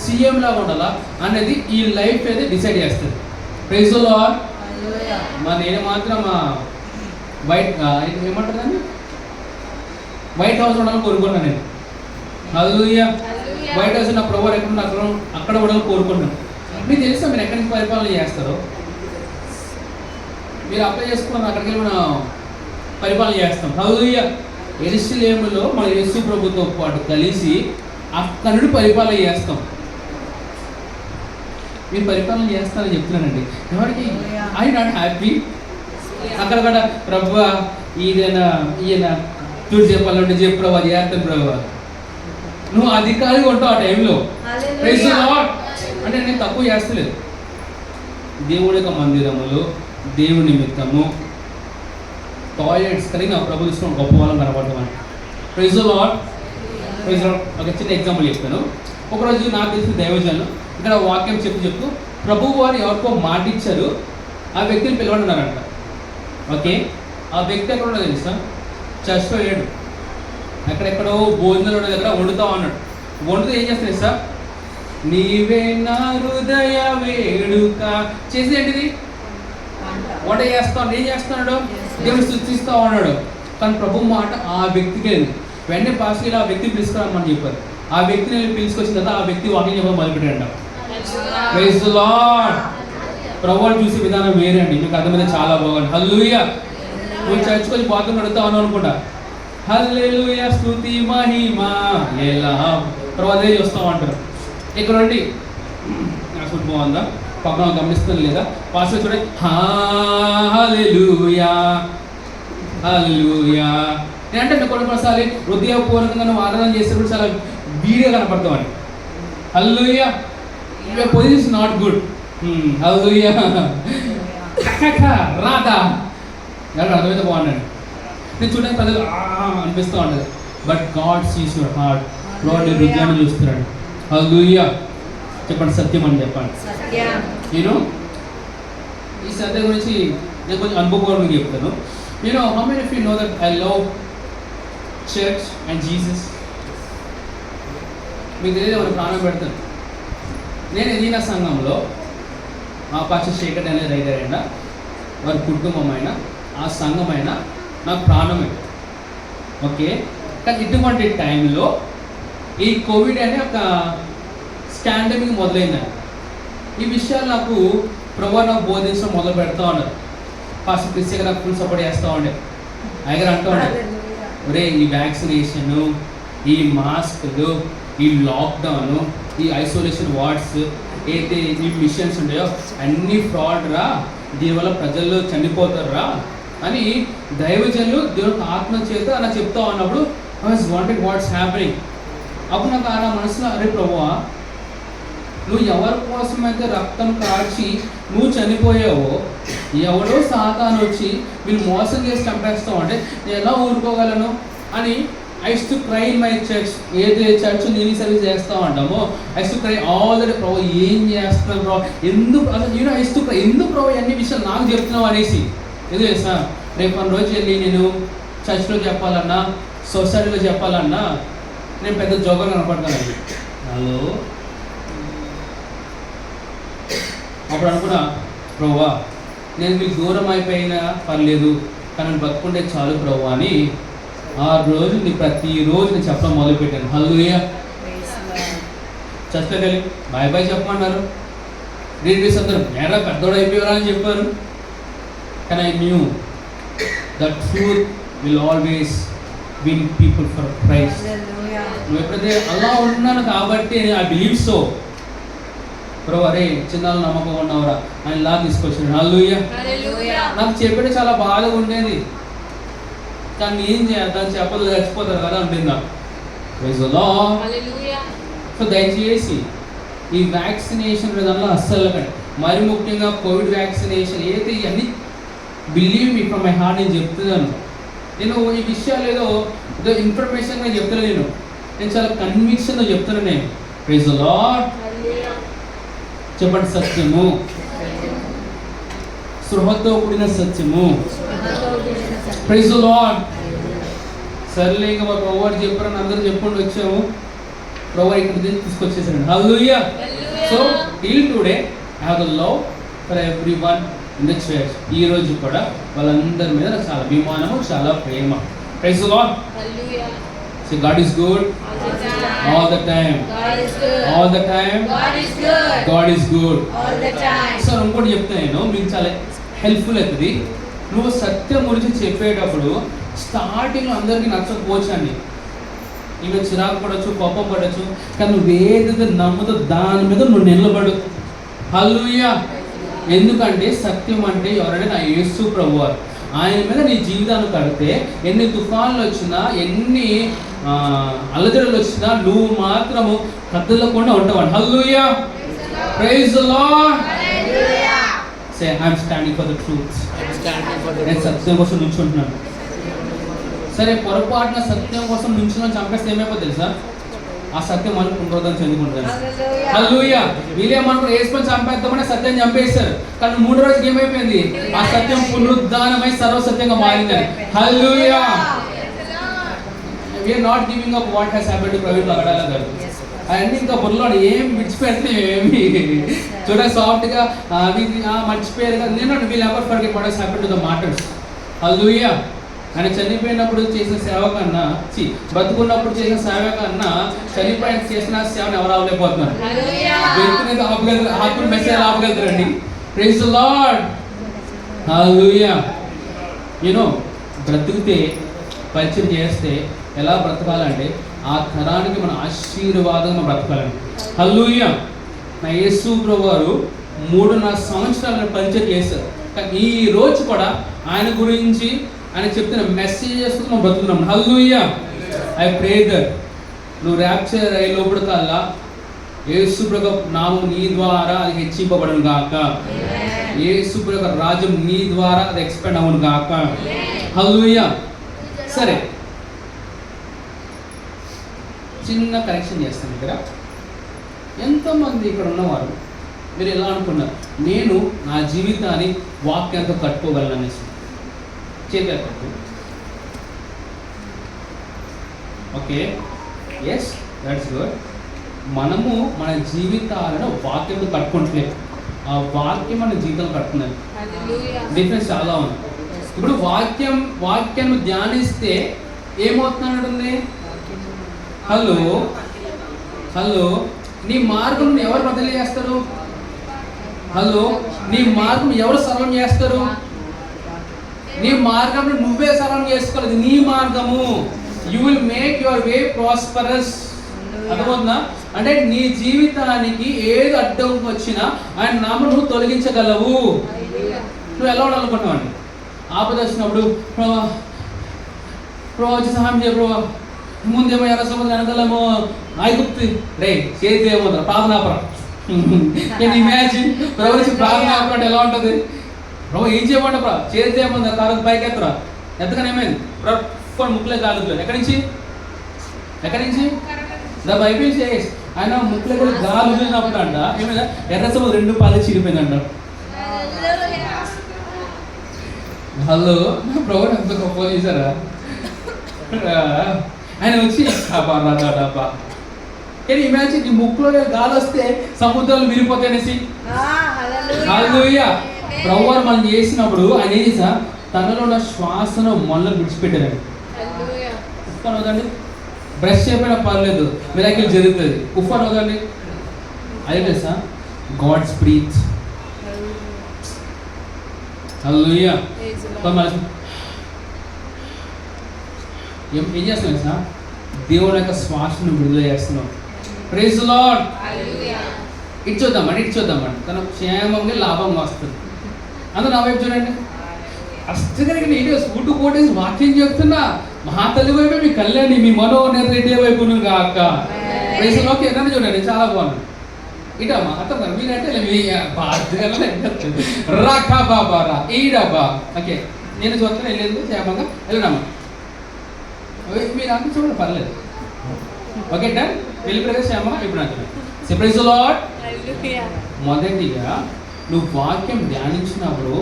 సీఎం లాగా ఉండాలా అనేది ఈ లైఫ్ అయితే డిసైడ్ చేస్తుంది. Praise the lord. మరి నేను మాత్రం ఏమంటుందండి, వైట్ హౌస్ ఉండాలని కోరుకున్నాను నేను. హల్లెలూయా. వైట్ హౌస్ నా ప్రభువు ఎక్కడ అక్కడ ఉండాలని కోరుకున్నాను. మీకు తెలుసా మీరు ఎక్కడి నుంచి పరిపాలన చేస్తారో? మీరు అప్లై చేసుకున్నాను, అక్కడికి వెళ్ళి మనం పరిపాలన చేస్తాం. హల్లెలూయా. యెరూషలేములో మన యేసు ప్రభుతో పాటు కలిసి అక్కడి నుండి పరిపాలన చేస్తాం. మీరు పరిపాలన చేస్తారని చెప్తున్నానండి. ఎవరికి ఐ నాట్ హ్యాపీ? అక్కడ కూడా ప్రభువా ఈయన చూడు చెప్పాలంటే చెప్పు ప్రభు, అది చేస్తాను ప్రభు. నువ్వు అధికారిగా ఉంటావు ఆ టైంలో. Praise the lord. అంటే నేను తక్కువ చేస్తలేదు. దేవుడి యొక్క మందిరములు, దేవుని నిమిత్తము టాయిలెట్స్ కలిగి నా ప్రభు దృష్టిలో గొప్ప వాళ్ళం కనబడతామని. Praise the Lord. Praise the Lord. ఒక చిన్న ఎగ్జాంపుల్ చెప్తాను. ఒకరోజు నాకు తెలిసిన దైవజనులు ఇక్కడ వాక్యం చెప్తూ ప్రభువు వారు ఎవరికో మాట ఇచ్చారు, ఆ వ్యక్తిని పిలవడున్నారంట. ఓకే, ఆ వ్యక్తి ఎక్కడ ఉండదు తెలుసా? చర్చ్లో లేడు, ఎక్కడెక్కడో భోజనాలు దగ్గర వండుతాం అన్నాడు. వండుతూ ఏం చేస్తాడు సార్? నీవే నా హృదయ వేడుక. చేసేది ఏంటిది? వంట చేస్తాడు. ఏం చేస్తున్నాడు? దేవుడు సృష్టిస్తూ ఉన్నాడు. కానీ ప్రభు మాట ఆ వ్యక్తికి లేదు. వెంటనే పాస్టర్ ఇలా ఆ వ్యక్తిని పిలుచుకురామని చెప్పారు. ఆ వ్యక్తిని పిలుచుకొచ్చిన తర్వాత ఆ వ్యక్తి వాకింగ్ చెప్పడం మొదలుపెట్టాడు. Praise the lord. ప్రభువుని చూసే విధానం వేరే అండి. మీకు అర్థమైతే చాలా బాగుంది. హల్లెలూయా. నువ్వు చర్చ్ వచ్చి బాత్రూమ్ అడుగుతా ఉన్నావు అనుకుంటా. హల్లెలూయా స్తుతి మహిమ ఎలా ప్రభు అదే చూస్తావు అంటారు. ఇక్కడ నుండి నాకు బాగుందా? పక్కన గమనిస్తుంది లేదా? పాస్టర్ చూడండి. హల్లెలూయా హల్లెలూయా. నేనంటే నేను కొన్నిసారి హృదయపూర్వకంగా నువ్వు ఆరాధన చేసేప్పుడు చాలా వీడియో కనపడతామని. Hallelujah. Your position is not good. Hallelujah రాదా ఎవరు అర్థమైతే బాగున్నాడు. నేను చూడడానికి ప్రజలు అనిపిస్తూ ఉంటుంది. But God sees your heart. God నీ హృదయాన్ని చూస్తున్నాడు. హల్లెలూయా. చెప్పండి సత్యం అని చెప్పండి. నేను ఈ సత్యం గురించి నేను కొంచెం అనుభవపూర్వకంగా చెప్తాను. How many of you know that I love church and Jesus? మీకు తెలియదు, ఎవరు ప్రాణం పెడతాను. నేను ఎదిగిన సంఘంలో పాస్టర్ శేఖర్ అనే రైటర్ అయినా, వారి కుటుంబం అయినా, ఆ సంఘం అయినా నాకు ప్రాణమే. ఓకే. కానీ ఇటువంటి టైంలో ఈ కోవిడ్ అనే ఒక స్టాండమింగ్ మొదలైందని ఈ విషయాలు నాకు ప్రభు నాకు బోధించడం మొదలు పెడతా ఉన్నారు. పాస్టర్ క్రిస్టియన్ నాకు ఫుల్ సపోర్ట్ చేస్తూ ఉండే. ఆయన అంటూ ఉండే, ఒరే ఈ వ్యాక్సినేషను, ఈ మాస్కులు, ఈ లాక్డౌను, ఈ ఐసోలేషన్ వార్డ్స్, అయితే ఈ మిషన్స్ ఉంటాయో అన్నీ ఫ్రాడ్ రా, దీనివల్ల ప్రజలు చనిపోతారు అని దైవజనులు దేవుని ఆత్మ చేత అలా చెప్తా ఉన్నప్పుడు I was wanted what's happening. అప్పుడు నాకు నా మనసులో, అరే ప్రభువా, నువ్వు ఎవరి కోసమైతే రక్తం కాచి నువ్వు చనిపోయావో, ఎవడో సాతాను వచ్చి వీళ్ళు మోసం చేసి చంపేస్తావు అంటే నేను ఎలా ఊరుకోగలను అని I use to cry in my church. ఏది చర్చ్ నేను సర్వీస్ చేస్తూ ఉంటామో I use to cry all the day, ప్రభు ఏం చేస్తున్నావు ప్రభు, ఎందుకు అసలు ఐ యూస్ టు క్రై, ఎందుకు ప్రభు అన్ని విషయాలు నాకు చెప్తున్నావు అనేసి. ఎందుకు చేస్తా, రేపు కొన్ని రోజు వెళ్ళి నేను చర్చ్లో చెప్పాలన్నా, సొసైటీలో చెప్పాలన్నా నేను పెద్ద జోకర్ కనపడతానండి. హలో, అప్పుడు అనుకున్నా, ప్రభువా నేను మీకు దూరం అయిపోయినా పర్లేదు, కానీ బతుకుంటే చాలు ప్రభు అని ఆ రోజు ప్రతిరోజు నేను చెప్పడం మొదలుపెట్టాను. హల్లెలూయా. చర్చ్లోకి వెళ్ళి బాయ్ బాయ్ చెప్పమన్నారు. రిలేటివ్స్ అందరూ మేరా పెద్దోడు అయిపోయారా అని చెప్పారు. కానీ I knew that truth will always win people for Christ. నువ్వు ఎప్పుడైతే అలా ఉన్నాను కాబట్టి ఐ బిలీవ్ సో. ప్రభు అరే చిన్నాళ్ళు నమ్మకం ఉన్నవరా ఆయన ఇలా తీసుకొచ్చాడు. హల్లెలూయా. నాకు చెప్పడం చాలా బాగా ఉండేది, కానీ ఏం చేద్దాం, చెప్పదు చచ్చిపోతారు కదా అంటుందా. Praise the lord. సో దయచేసి ఈ వ్యాక్సినేషన్ విధానంలో అస్సలు కండి, మరి ముఖ్యంగా కోవిడ్ వ్యాక్సినేషన్ ఏదైతే ఇవన్నీ believe me from my heart నేను చెప్తున్నాను. నేను ఈ విషయాలు ఏదో ఇన్ఫర్మేషన్గా చెప్తున్నాను, నేను చాలా కన్విక్షన్గా చెప్తున్నాను నేను. Praise the lord. చెప్పండి సత్యము, స్పృహతో కూడిన సత్యము. Praise the lord. సర్లే ఇంకా మా ప్రభు వారు చెప్పారని అందరూ చెప్పుకుంటూ వచ్చాము. ప్రభు ఇక్కడ తీసుకొచ్చేసాడు. Hallelujah. So till today I have the love for everyone in the church. ఈ రోజు కూడా వాళ్ళందరి మీద నాకు చాలా అభిమానము, చాలా ప్రేమ. Praise the lord. Hallelujah. So God is good all the time. God is good all the time. God is good. God is good all the time. So ఇంకోటి చెప్తా నేను, మీకు చాలా హెల్ప్ఫుల్ అవుతుంది. నువ్వు సత్యం గురించి చెప్పేటప్పుడు స్టార్టింగ్లో అందరికీ నచ్చకపోవచ్చు అండి, ఇంకా చిరాకు పడవచ్చు, కోపం పడవచ్చు, కానీ నువ్వు ఏదైతే నమ్ముతో దాని మీద నువ్వు నిలబడు. హల్లెలూయా. ఎందుకంటే సత్యం అంటే ఎవరంటే నా యేసు ప్రభువారు. ఆయన మీద నీ జీవితాన్ని కడితే ఎన్ని తుఫాన్లు వచ్చినా, ఎన్ని అల్లజడులు వచ్చినా నువ్వు మాత్రము కదలకుండా ఉంటావు. Hallelujah. Praise the lord. Hallelujah. Say I am standing for the truth. నేను సత్యం కోసం నిల్చుంటున్నాను. సరే పొరపాటున సత్యం కోసం నిల్చున్నా చంపేస్తే ఏమైపోతుంది తెలుసా? ఆ సత్యం మనకు పునరుద్ధరణ చెందుకుంటుంది. హల్లెలూయా. వీళ్ళేమనుకున్నారు, యేసుని చంపేద్దామని సత్యం చంపేశారు, కానీ 3 రోజుకి ఏమైపోయింది? ఆ సత్యం పునరుద్ధానమై సర్వసత్యంగా మారిందని. హల్లెలూయా. We are not giving up what has happened to Praveen Lagadala garu. అవన్నీ ఇంకా బుర్రలో ఏం విడిచిపెడితే ఏమి చూడ సాఫ్ట్గా అవి మర్చిపోయారు కదా. నేను will ever forget what has happened to the martyrs. Hallelujah. ఆయన చనిపోయినప్పుడు చేసిన సేవ కన్నా బతుకున్నప్పుడు చేసిన సేవ కన్నా చనిపోయిన చేసిన సేవను ఎవరు ఆపలేకపోతున్నారు? ఆత్మ మెసేజ్ ఆపగలుగుతారండి. Praise the lord. Hallelujah. You know బ్రతికితే పరిచయం చేస్తే ఎలా బ్రతకాలంటే ఆ తరానికి మన ఆశీర్వాదంగా బ్రతకాలండి. హల్లెలూయా. నా యేసు ప్రభువు వారు 3.5 సంవత్సరాలు పరిచయం చేశారు. కానీ ఈ రోజు కూడా ఆయన గురించి ఆయన చెప్తున్న మెసేజెస్ మనం బ్రతుకున్నాం. హల్లెలూయా. ఐ ప్రే దట్ నువ్వు ర్యాప్చర్ అయ్యే లోపల కల్లా యేసు ప్రభు నామం నీ ద్వారా అది హెచ్చింపబడును గాక. యేసు ప్రభు రాజ్యం నీ ద్వారా అది ఎక్స్పాండ్ అవును గాక. హల్లెలూయా. సరే, చిన్న కరెక్షన్ చేస్తాను ఇక్కడ. ఎంతోమంది ఇక్కడ ఉన్నవారు మీరు ఎలా అనుకున్నారు, నేను నా జీవితాన్ని వాక్యంతో కట్టుకోగలను అనేసి? చేతు. Okay, yes, that's good. మనము మన జీవితాలను వాక్యంతో కట్టుకుంటలేదు, ఆ వాక్యం మన జీవితం కట్టుకున్నది. డిఫరెన్స్ చాలా ఉంది. ఇప్పుడు వాక్యాన్ని ధ్యానిస్తే ఏమవుతుందంటుంది? హలో, నీ మార్గం ఎవరు బదిలీ చేస్తారు? నీ మార్గం ఎవరు సరళం చేస్తారు? నీ మార్గం నువ్వే సరళం చేసుకోలేదు. నీ మార్గము you will make your way prosperous. అర్థమవుతుందా? అంటే నీ జీవితానికి ఏది అడ్డం వచ్చినా ఆయన నామం నువ్వు తొలగించగలవు. నువ్వు ఎలా ఉండాలనుకుంటున్నావు అండి? ఆపద వచ్చినప్పుడు వచ్చి సహాయం చేయ ప్రభా, ముందేమో ఎర్ర సముద్రం వెనకాలేమో ఐగుప్తి రే చేతి ఏమో ప్రార్థనాపరం. నేను ఇమాజిన్ ప్రభు నుంచి ప్రార్థనాపరం అంటే ఎలా ఉంటుంది? ప్రభు ఏం చేయమంట ప్రా చేతి ఏముంది కారు పైకి ఎత్తరా ఎంతగానే ఏమైంది ప్రభు ముక్కులే గాలుతులేదు. ఎక్కడి నుంచి దా బైబిల్ చేసి ఆయన ముక్కులే కూడా గాలు వదిలినప్పుడు అంట ఏమైనా ఎర్ర సముద్రం 2 పాలు చిరిపోయిందంట. హలో, ప్రభు ఎంత గొప్ప చేశారా? ఆయన వచ్చి డబ్బా కానీ ఇమాజిన్, ఈ ముక్కులో గాలి వస్తే సముద్రాలు విరిగిపోతాయి అనేసి. హల్లెలూయా. ప్రభువారు మనం చేసినప్పుడు ఆయన ఏం చేసా, తనలో ఉన్న శ్వాసను మనలో విడిచిపెట్టారండి. ఉఫ్ అని వదండి, బ్రష్ చేయకపోయినా పర్లేదు, మిరాకిల్ జరుగుతుంది. ఉఫ్ అని వదండి, అదే తెలుసా గాడ్స్ బ్రీత్. హల్లెలూయా. ఏం చేస్తున్నాం సార్? దేవుని యొక్క శ్వాసను విడుదల చేస్తున్నాం. Praise the lord. ఇటు చూద్దామండి తన క్షేమంగా లాభంగా వస్తుంది. అందరూ నా వైపు చూడండి. అష్టగరికి నేను సూటు కోటేసి వాక్యం చెప్తున్నా, మా తల్లి వైపు మీ కళ్యాణి మీ మనోనేత్రే వైపు కాక. Praise the lord. ఎక్కడ చూడండి, చాలా బాగుంది. ఇటమ్మా అర్థం కదా మీరంటే మీ రాఖా బాబా రా ఈడబ్బా. ఓకే, నేను చూస్తాను వెళ్ళేందుకు క్షేమంగా వెళ్ళినామా. మీరు అంతా చూడండి పర్లేదు. Okay done. వెళ్ళి ప్రదేశమా ఇప్పుడు నాకు ప్రైజ్ ది లార్డ్. మొదటిగా నువ్వు వాక్యం ధ్యానించినప్పుడు,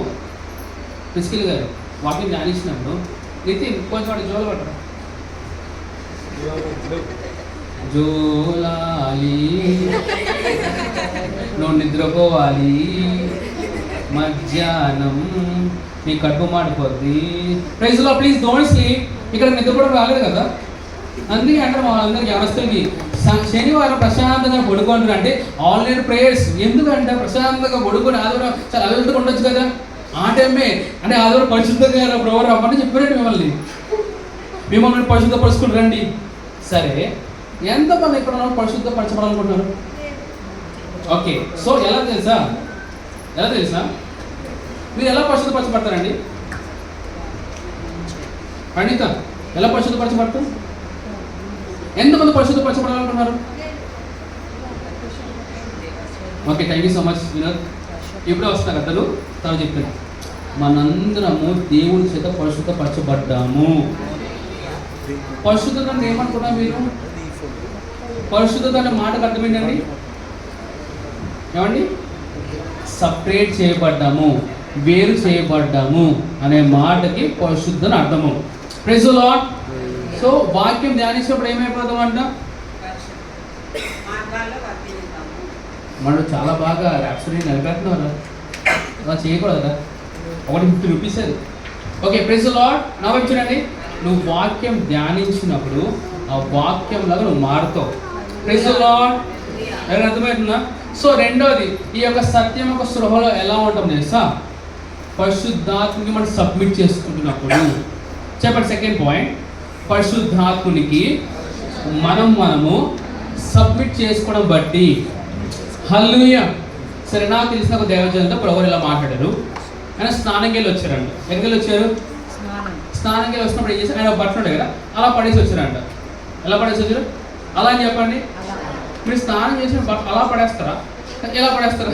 ప్రిస్కిల్ గారు వాక్యం ధ్యానించినప్పుడు నితిన్ కొంచెం వాటి జోలు పట్టరా. జోలాలి, నువ్వు నిద్రపోవాలి, మధ్యాహ్నం నీ కడుపు మాడిపోద్ది. Praise the Lord. Please don't sleep. ఇక్కడ నిద్రపోవడం రాలేదు కదా, అందుకే అంటే వాళ్ళందరికీ ఎవరస్తులకి శనివారం ప్రశాంతంగా పడుకుంటారు. అంటే ఆన్లైన్ ప్రేయర్స్ ఎందుకంటే ప్రశాంతంగా పడుకొని ఆదివారం చాలా అలర్ట్గా ఉండొచ్చు కదా. ఆ టైమే అంటే ఆదివారం పరిశుద్ధంగా ప్రవర్ అవ్వని చెప్పారండి మిమ్మల్ని పరిశుద్ధపరుచుకుని రండి. సరే, ఎంతమంది ఇక్కడ పరిశుద్ధపరచబడాలనుకుంటున్నారు? ఓకే, సో ఎలా తెలుసా మీరు ఎలా పరిశుద్ధపరచబడతారండి? పండిత ఎలా పరిశుద్ధపరచబడతారు? ఎంతమంది పరిశుద్ధపరచబడాలనుకున్నారు? Okay, thank you so much Vinod. ఇప్పుడే వస్తున్నారు అతను తను చెప్తాను. మనందరము దేవుడి చేత పరిశుద్ధపరచబడ్డాము. పరిశుద్ధత అంటే ఏమనుకున్నా మీరు? పరిశుద్ధత అనే మాటకు అర్థం ఏంటండి? ఏమండి? సపరేట్ చేయబడ్డాము, వేరు చేయబడ్డాము అనే మాటకి పరిశుద్ధని అర్థము. Praise the lord. సో వాక్యం ధ్యానించినప్పుడు ఏమైపోతాం అంట? మనం చాలా బాగా ర్యాప్సరీ నిలబెడుతున్నాం అలా చేయకూడదు కదా. ఒకటి 50 రూపీస్ అది. Okay, praise the lord. నా వైపు చూడండి, నువ్వు వాక్యం ధ్యానించినప్పుడు ఆ వాక్యం లాగా నువ్వు మారుతావు. Praise the lord. ఎవరైనా అర్థమవుతుందా? సో రెండోది, ఈ యొక్క సత్యం యొక్క స్పృహలో ఎలా ఉంటాం తెలుసా? పరిశుద్ధాత్మకి మనం సబ్మిట్ చేసుకుంటున్నప్పుడు. చెప్పండి సెకండ్ పాయింట్, పరిశుద్ధాత్మునికి మనము సబ్మిట్ చేసుకోవడం బట్టి. హల్లెలూయా. సరే, నాకు తెలిసిన ఒక దేవజనంతో ప్రభువు ఇలా మాట్లాడారు. ఆయన స్నానంకి వెళ్ళి వచ్చారంట. ఎక్కడికి వెళ్ళి వచ్చారు? స్నానంకి వెళ్ళి వచ్చినప్పుడు ఏం చేశారు? ఆయన బట్టలు ఉంటాయి కదా, అలా పడేసి వచ్చారంట. ఎలా పడేసి వచ్చారు? అలా అని చెప్పండి. మీరు స్నానం చేసిన బట్టలు అలా పడేస్తారా? ఎలా పడేస్తారా?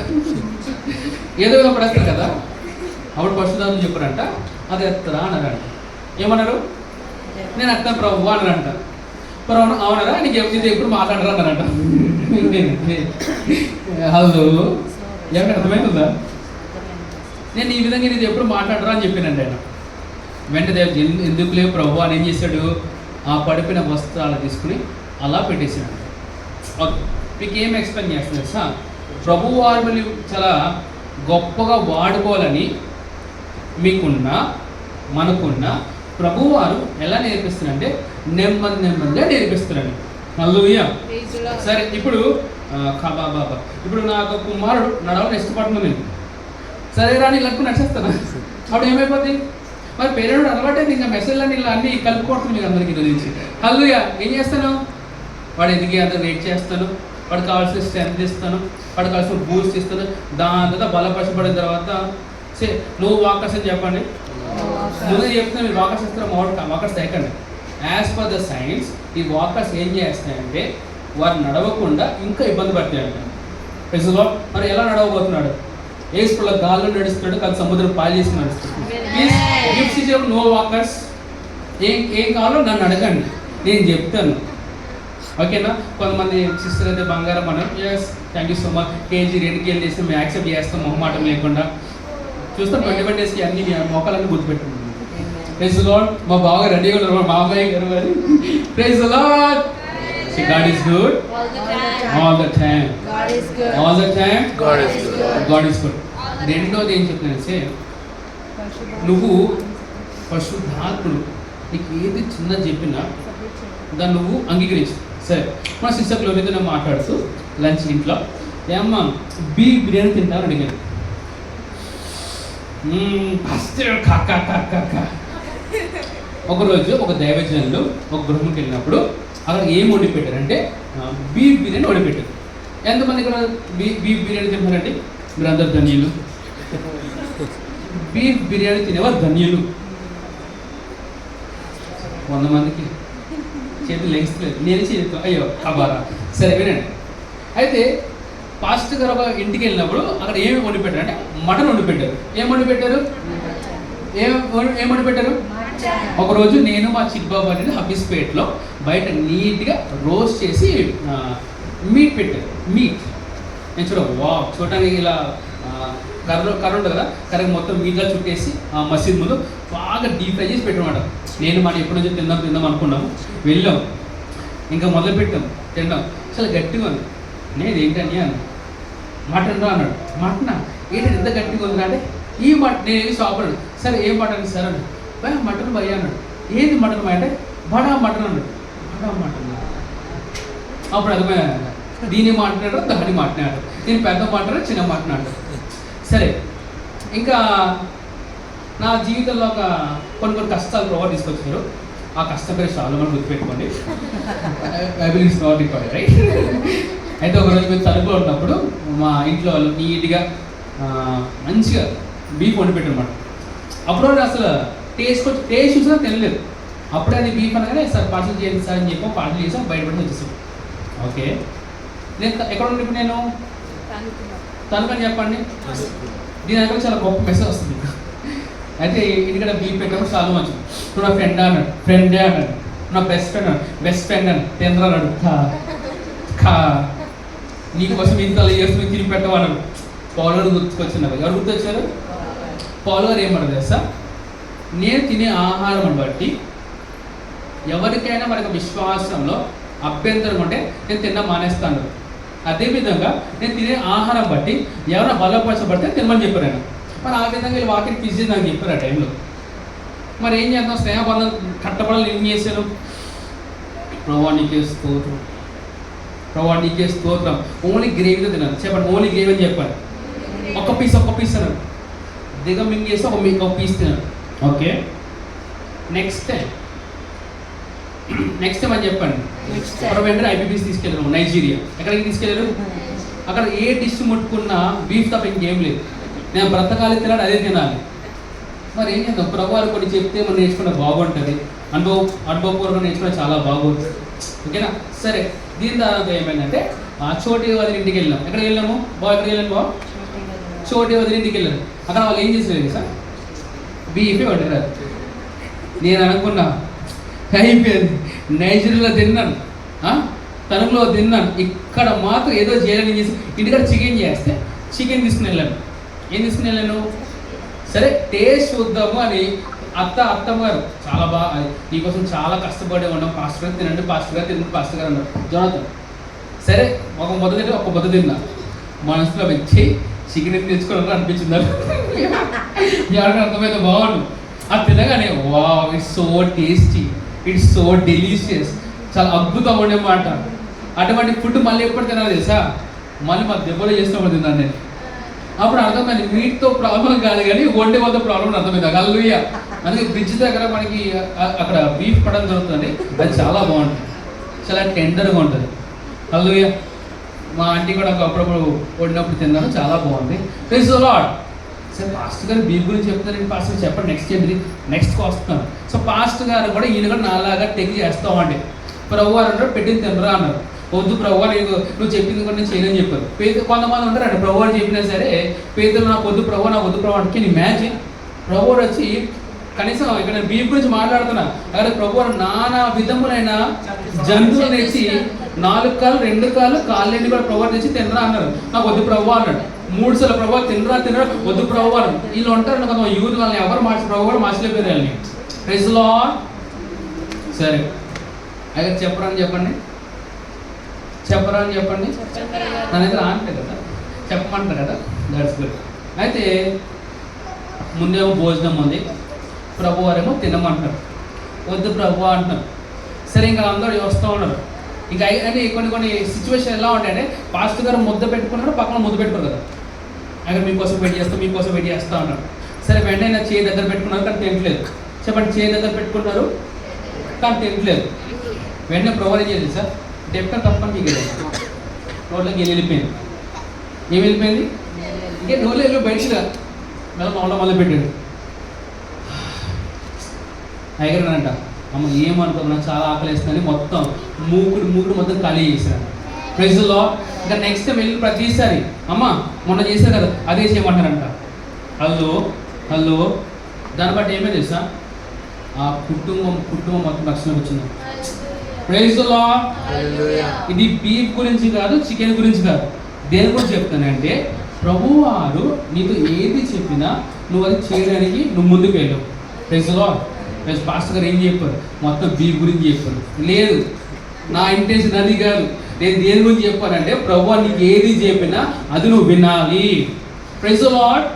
ఏదో ఏదో పడేస్తారు కదా. అప్పుడు పరిశుద్ధాత్మ చెప్పారంట, అది ఎత్తరా అన్నారంట. ఏమన్నారు? నేను ఎత్తాను ప్రభు అన్నారంట. ప్రభు అవునరా, నీకు ఎప్పుడు మాట్లాడరా అన్నారంట. హలో, ఏమైనా అర్థమవుతుందా? నేను ఈ విధంగా నీది ఎప్పుడు మాట్లాడరా అని చెప్పానండి ఆయన. వెంటనే ఎందుకు లేవు ప్రభు అని ఏం చేశాడు? ఆ పడిపోయిన వస్త్రాలు తీసుకుని అలా పెట్టేసాడు. ఓకే, మీకు ఏం ఎక్స్ప్లెయిన్ చేస్తుంది సార్? ప్రభు వారిని చాలా గొప్పగా వాడుకోవాలని మనకున్న ప్రభువారు ఎలా నేర్పిస్తున్నారంటే నెమ్మదిగా నేర్పిస్తున్నాడు. హల్లెలూయా. సరే, ఇప్పుడు ఇప్పుడు నాకు కుమారుడు నడవని ఇష్టపడుతుంది. సరే రాని ఇలా నడిచేస్తాను. అప్పుడు ఏమైపోద్ది? మరి పేరెంట్ అలవాటైంది, ఇంకా మెసేజ్లన్నీ ఇలా అన్నీ కలుపుకోవట్లేదు మీకు అందరికీ గురించి. హల్లెలూయా. ఏం చేస్తాను? వాడు ఎదిగి అంత వెయిట్ చేస్తాను, వాడికి కావాల్సిన స్ట్రెంత్ ఇస్తాను, వాడికి కావాల్సిన బూస్ట్ ఇస్తాను. దాని తర్వాత బలపరచబడిన తర్వాత నువ్వు వాకర్స్ అని చెప్పండి. నువ్వే చెప్తున్నా మీరు వాకర్స్ ఇస్తారా? వాకర్స్ అయ్యకండి. యాజ్ పర్ ద సైన్స్ ఈ వాకర్స్ ఏం చేస్తాయంటే వారు నడవకుండా ఇంకా ఇబ్బంది పడతాయంట. మరి ఎలా నడవబోతున్నాడు? ఏసుకుల గాల్లో నడుస్తున్నాడు, కాదు సముద్రం పాలు చేసి నడుస్తున్నాడు. No walkers. ఏం కావాలో నన్ను అడగండి, నేను చెప్తాను. ఓకేనా? కొంతమంది సిస్టర్ అయితే బంగారం మనం yes thank you so much KG 2 కేజీలు చేస్తే మేము యాక్సెప్ట్ చేస్తాం మొహమాటం లేకుండా. చూస్తాం 21 డేస్కి అన్ని మొక్కలన్నీ గుర్తుపెట్టుకుంటాం. Praise the lord. మా బాగా రెడీగా ఉన్నారు, మా బాబాయ్ గారు మరి. Praise the Lord. God is good all the time. All the time God is good. రెండోది ఏం చెప్తానంటే, నువ్వు పరిశుద్ధాత్ముడు నీకు ఏది చిన్న చెప్పినా దాన్ని నువ్వు అంగీకరించు. సరే, మన సిస్టర్ ఎవరైతే మాట్లాడుతూ లంచ్ ఇంట్లో ఏమ్మా బీఫ్ బిర్యానీ తింటారని అడిగాను. ఒకరోజు ఒక దైవజనులు ఒక గృహంకి వెళ్ళినప్పుడు అక్కడ ఏం వండి పెట్టారంటే బీఫ్ బిర్యానీ వండి పెట్టారు. ఎంతమంది ఇక్కడ బీఫ్ బిర్యానీ తింటారండి? మీరు అందరు ధన్యులు. బీఫ్ బిర్యానీ తినేవారు ధన్యులు. 100 మందికి చేతులు లెగిస్తలేదు, నేను చేతులు అయ్యో కబారా. సరే వినండి. అయితే పాస్టర్ గారు ఒక ఇంటికి వెళ్ళినప్పుడు అక్కడ ఏమి వండి పెట్టారు అంటే మటన్ వండి పెట్టారు. ఏం వండి పెట్టారు? ఏం వండి పెట్టారు? ఒకరోజు నేను మా చిట్బాబు అనేది హబీస్పేట్లో బయట నీట్గా రోస్ట్ చేసి మీట్ పెట్టారు. మీట్ నేను చూడటానికి ఇలా కర్ర ఉంటుంది కదా, కర్ర మొత్తం మీట్గా చుట్టేసి ఆ మసీద్ ముందు బాగా డీప్ ఫ్రై చేసి పెట్టమాట. నేను మనం ఎప్పటి నుంచో తిందాం అనుకున్నాము. వెళ్ళాం, ఇంకా మొదలుపెట్టాం తింటాం. చాలా గట్టిగా ఉంది. నేను ఏంటని అన్న మటన్ రా అన్నాడు. మటనా ఏంటంటే ఎంత గట్టిగా ఉంది అంటే ఈ మటన్. నేను షాప్ అన్నాడు. సరే ఏం మటన్ సార్ అన్నాడు. భయ మటన్ భయ్య అన్నాడు. ఏది మటన్ భయ అంటే బడా మటన్ అన్నాడు. బడా మటన్ అప్పుడు అర్థమయ్యా, దీన్ని మాట్లాడారు దాన్ని మాట్లాడారు, దీన్ని పెద్ద మాట్లాడారు చిన్న మాట్లాడారు. సరే, ఇంకా నా జీవితంలో ఒక కొన్ని కష్టాలు ప్రభావం తీసుకొచ్చారు. ఆ కష్టం పేరు చాలా మనం గుర్తుపెట్టుకోండి. Abilities not required, right? అయితే ఒకరోజు మేము తలుపులో ఉన్నప్పుడు మా ఇంట్లో వాళ్ళు నీట్గా మంచిగా బీఫ్ వండి పెట్టారన్నమాట. అప్పుడు అసలు టేస్ట్ చూసినా తెలియలేదు. అప్పుడే అది బీఫ్ అనగానే సార్ పార్సల్ చేయండి సార్ అని చెప్పి పార్సల్ చేసాం, బయటపడి వచ్చేసాం. ఓకే, నేను ఎక్కడ ఉండి ఇప్పుడు నేను తనుకని చెప్పండి. దీని దగ్గర చాలా గొప్ప మెసేజ్ వస్తుంది. అయితే ఇక్కడ బీఫ్ పెట్టినప్పుడు చాలా మంచిది. నువ్వు నా ఫ్రెండ్ అన్నాడు, ఫ్రెండే అన్నాడు. నా బెస్ట్ ఫ్రెండ్ అన్నాడు, బెస్ట్ ఫ్రెండ్ అని తిందరు అన్నాడు. నీకోసం ఇంత ఇయర్స్ మీరు తిరిగి పెట్టమన్నాడు. పౌలు గారు గుర్తుకొచ్చినారు. ఎవరు గుర్తొచ్చారు? పౌలు గారు ఏమన్నారు తెలుసా? నేను తినే ఆహారం బట్టి ఎవరికైనా మనకు విశ్వాసంలో అభ్యంతరం ఉంటే నేను తిన్న మానేస్తాను. అదేవిధంగా నేను తినే ఆహారం బట్టి ఎవరైనా బలపరచబడితే తినమని చెప్పారు ఆయన. మరి ఆ విధంగా వీళ్ళు వాకింగ్ తీసి నాకు చెప్పారు ఆ టైంలో. మరి ఏం చేద్దాం, స్నేహబంధం కట్టబడాలి. ఏం చేశాను, ప్రభువా నీకే స్తోత్రం, ప్రభువా నీకే స్తోత్రం. ఓన్లీ గ్రేవీతో తిన్నాను. చెప్పండి, ఓన్లీ గ్రేవీ అని చెప్పాను. ఒక్క పీస్ తిన్నాను. దిగమింగేసి ఒక పీస్ తిన్నాను. ఓకే, నెక్స్ట్ టైం అని చెప్పండి. వెంటనే ఐపీపీస్ తీసుకెళ్ళారు నైజీరియా. ఎక్కడికి తీసుకెళ్ళారు? అక్కడ ఏ డిష్ ముట్టుకున్నా బీఫ్ తప్ప ఇంకేం లేదు. నేను బ్రతకాలి, తినాలి, అదే తినాలి. మరి ఏం చేద్దాం, ప్రభువారు కొన్ని చెప్తే మనం నేర్చుకుంటే బాగుంటుంది. అనుభవపూర్వకంగా నేర్చుకుంటే చాలా బాగుంటుంది. ఓకేనా? సరే, దీని తర్వాత ఏమైందంటే చోటి వదిలి ఇంటికి వెళ్ళాం. ఎక్కడికి వెళ్ళాము ఎక్కడికి వెళ్ళాము చోటి వదిలి ఇంటికి వెళ్ళాను. అక్కడ వాళ్ళు ఏం చేసేది సార్, బీఫే వండారు. నేను అనుకున్నా అయిపోయింది, నైజీరియాలో తిన్నాను, తణుకులో తిన్నాను, ఇక్కడ మాత్రం ఏదో చేయాలని చేసి ఇంటికాడ చికెన్ చేస్తే చికెన్ తీసుకుని వెళ్ళాను. ఏం తీసుకుని వెళ్ళాను, సరే టేస్ట్ చూద్దాము అని అత్తమ్మ గారు చాలా బాగా నీకోసం చాలా కష్టపడి ఉన్నాం, పాస్టర్ గారు తినండి, పాస్టర్ గారు అన్నారు. జోనతన్ సరే ఒక ముద్ద తిన్నా. మనసులో వచ్చి చికెన్ తెచ్చుకోవాలని అనిపించింది. ఎవరికి అర్థమైతే బాగుండు. అది తినగానే wow, it's so tasty, it's so delicious, చాలా అద్భుతంగా ఉండేమాట. అటువంటి ఫుడ్ మళ్ళీ ఎప్పుడు తినాలి తెలుసా, మళ్ళీ మా దెబ్బలో చేసినప్పుడు తిన్నాను నేను. అప్పుడు అర్థమైంది మీట్తో ప్రాబ్లం కాదు కానీ వండే వద్ద ప్రాబ్లం అర్థమైంది. హల్లెలూయా. అందుకే బ్రిడ్జ్ దగ్గర మనకి అక్కడ బీఫ్ పడడం జరుగుతుంది. అది చాలా బాగుంటుంది, చాలా టెండర్గా ఉంటుంది. హల్లెలూయా. మా ఆంటీ కూడా అప్పుడప్పుడు వండినప్పుడు తిన్నాను, చాలా బాగుంది. Praise the lord. సరే పాస్టర్ గారు బీఫ్ గురించి చెప్తాను, పాస్టర్ చెప్పండి నెక్స్ట్ వస్తున్నాను. సో పాస్టర్ గారు కూడా ఈయన కూడా నాలాగా టెక్ చేస్తామండి. ప్రభువారు అన్నారు పెట్టింది తినరా అన్నారు. వద్దు ప్రభువారు నువ్వు చెప్పింది కూడా నేను చేయనని చెప్పారు. కొంతమంది ఉంటారండి ప్రభువారు చెప్పినా సరే పేదలు నాకు వద్దు ప్రభు అంటే ఇమాజిన్ ప్రభువారు వచ్చి కనీసం ఇక్కడ బీఫ్ గురించి మాట్లాడుతున్నా అక్కడ ప్రభువారు నానా విధములైన జంతువులు తెచ్చి 4 కాళ్ళు 2 కాళ్ళు కాళ్ళని కూడా ప్రభువారు తెచ్చి తినరా అన్నారు. నాకు వద్దు ప్రభు అన్నాడు. 3 సార్లు ప్రభు తినరా వద్దు ప్రభు అన్నాడు. వీళ్ళు ఉంటారు కొంత యూత్ వాళ్ళని ఎవరు ప్రభు కూడా మార్చలేకపోయారు వాళ్ళని. Praise the lord. సరే అయితే చెప్పరా అని చెప్పండి నన్నైతే అంటే కదా చెప్పమంటారు కదా, దట్స్ గుడ్. అయితే ముందేమో భోజనం ఉంది, ప్రభు వారేమో తినమంటారు, వద్దు ప్రభు అంటున్నారు. సరే ఇంకా అందరూ వస్తూ ఉన్నారు. ఇంకా అని కొన్ని సిచ్యువేషన్ ఎలా ఉంటాయంటే పాస్టర్ గారు ముద్ద పెట్టుకున్నారు, పక్కన ముద్ద పెట్టుకోరు కదా, అక్కడ మీకోసం వెయిట్ చేస్తా ఉన్నారు. సరే వెంటనే నా చేయి దగ్గర పెట్టుకున్నారు కానీ తినట్లేదు. చెప్పండి, చేయి దగ్గర పెట్టుకున్నారు కానీ తినట్లేదు. వెంటనే ప్రొవైడ్ చేయాలి సార్ డెప్టర్ తప్పని రోడ్లోకి వెళ్ళిపోయింది. ఏం వెళ్ళిపోయింది, ఇంకే రోడ్లో వెళ్ళి బయటగా మళ్ళీ పెట్టాడు. అయ్యగారంట అమ్మ ఏమనుకుంటున్నా చాలా ఆకలిస్తుందని మొత్తం మూకుడు మొత్తం ఖాళీ చేశాను. Praise the Lord. ఇంకా నెక్స్ట్ టైం వెళ్ళి ప్రతిసారి అమ్మ మొన్న చేశారు కదా అదే చేయమంటారంట. హలో దాన్ని బట్టి ఏమైంది తెలుసా, ఆ కుటుంబం మొత్తం రక్షణకు వచ్చింది. Praise the Lord. ఇది బీఫ్ గురించి కాదు, చికెన్ గురించి కాదు, దేని గురించి చెప్తానంటే ప్రభువారు నీకు ఏది చెప్పినా నువ్వు అది చేయడానికి నువ్వు ముందుకు వెళ్ళావు. Praise the lord. పాస్టర్ గారు ఏం చెప్పారు, మొత్తం బీఫ్ గురించి చెప్పారు. లేదు, నా ఇంటెన్షన్ అది కాదు. నేను దేని గురించి చెప్పానంటే ప్రభువా నీకు ఏది చెప్పినా అది నువ్వు వినాలి. Praise the Lord.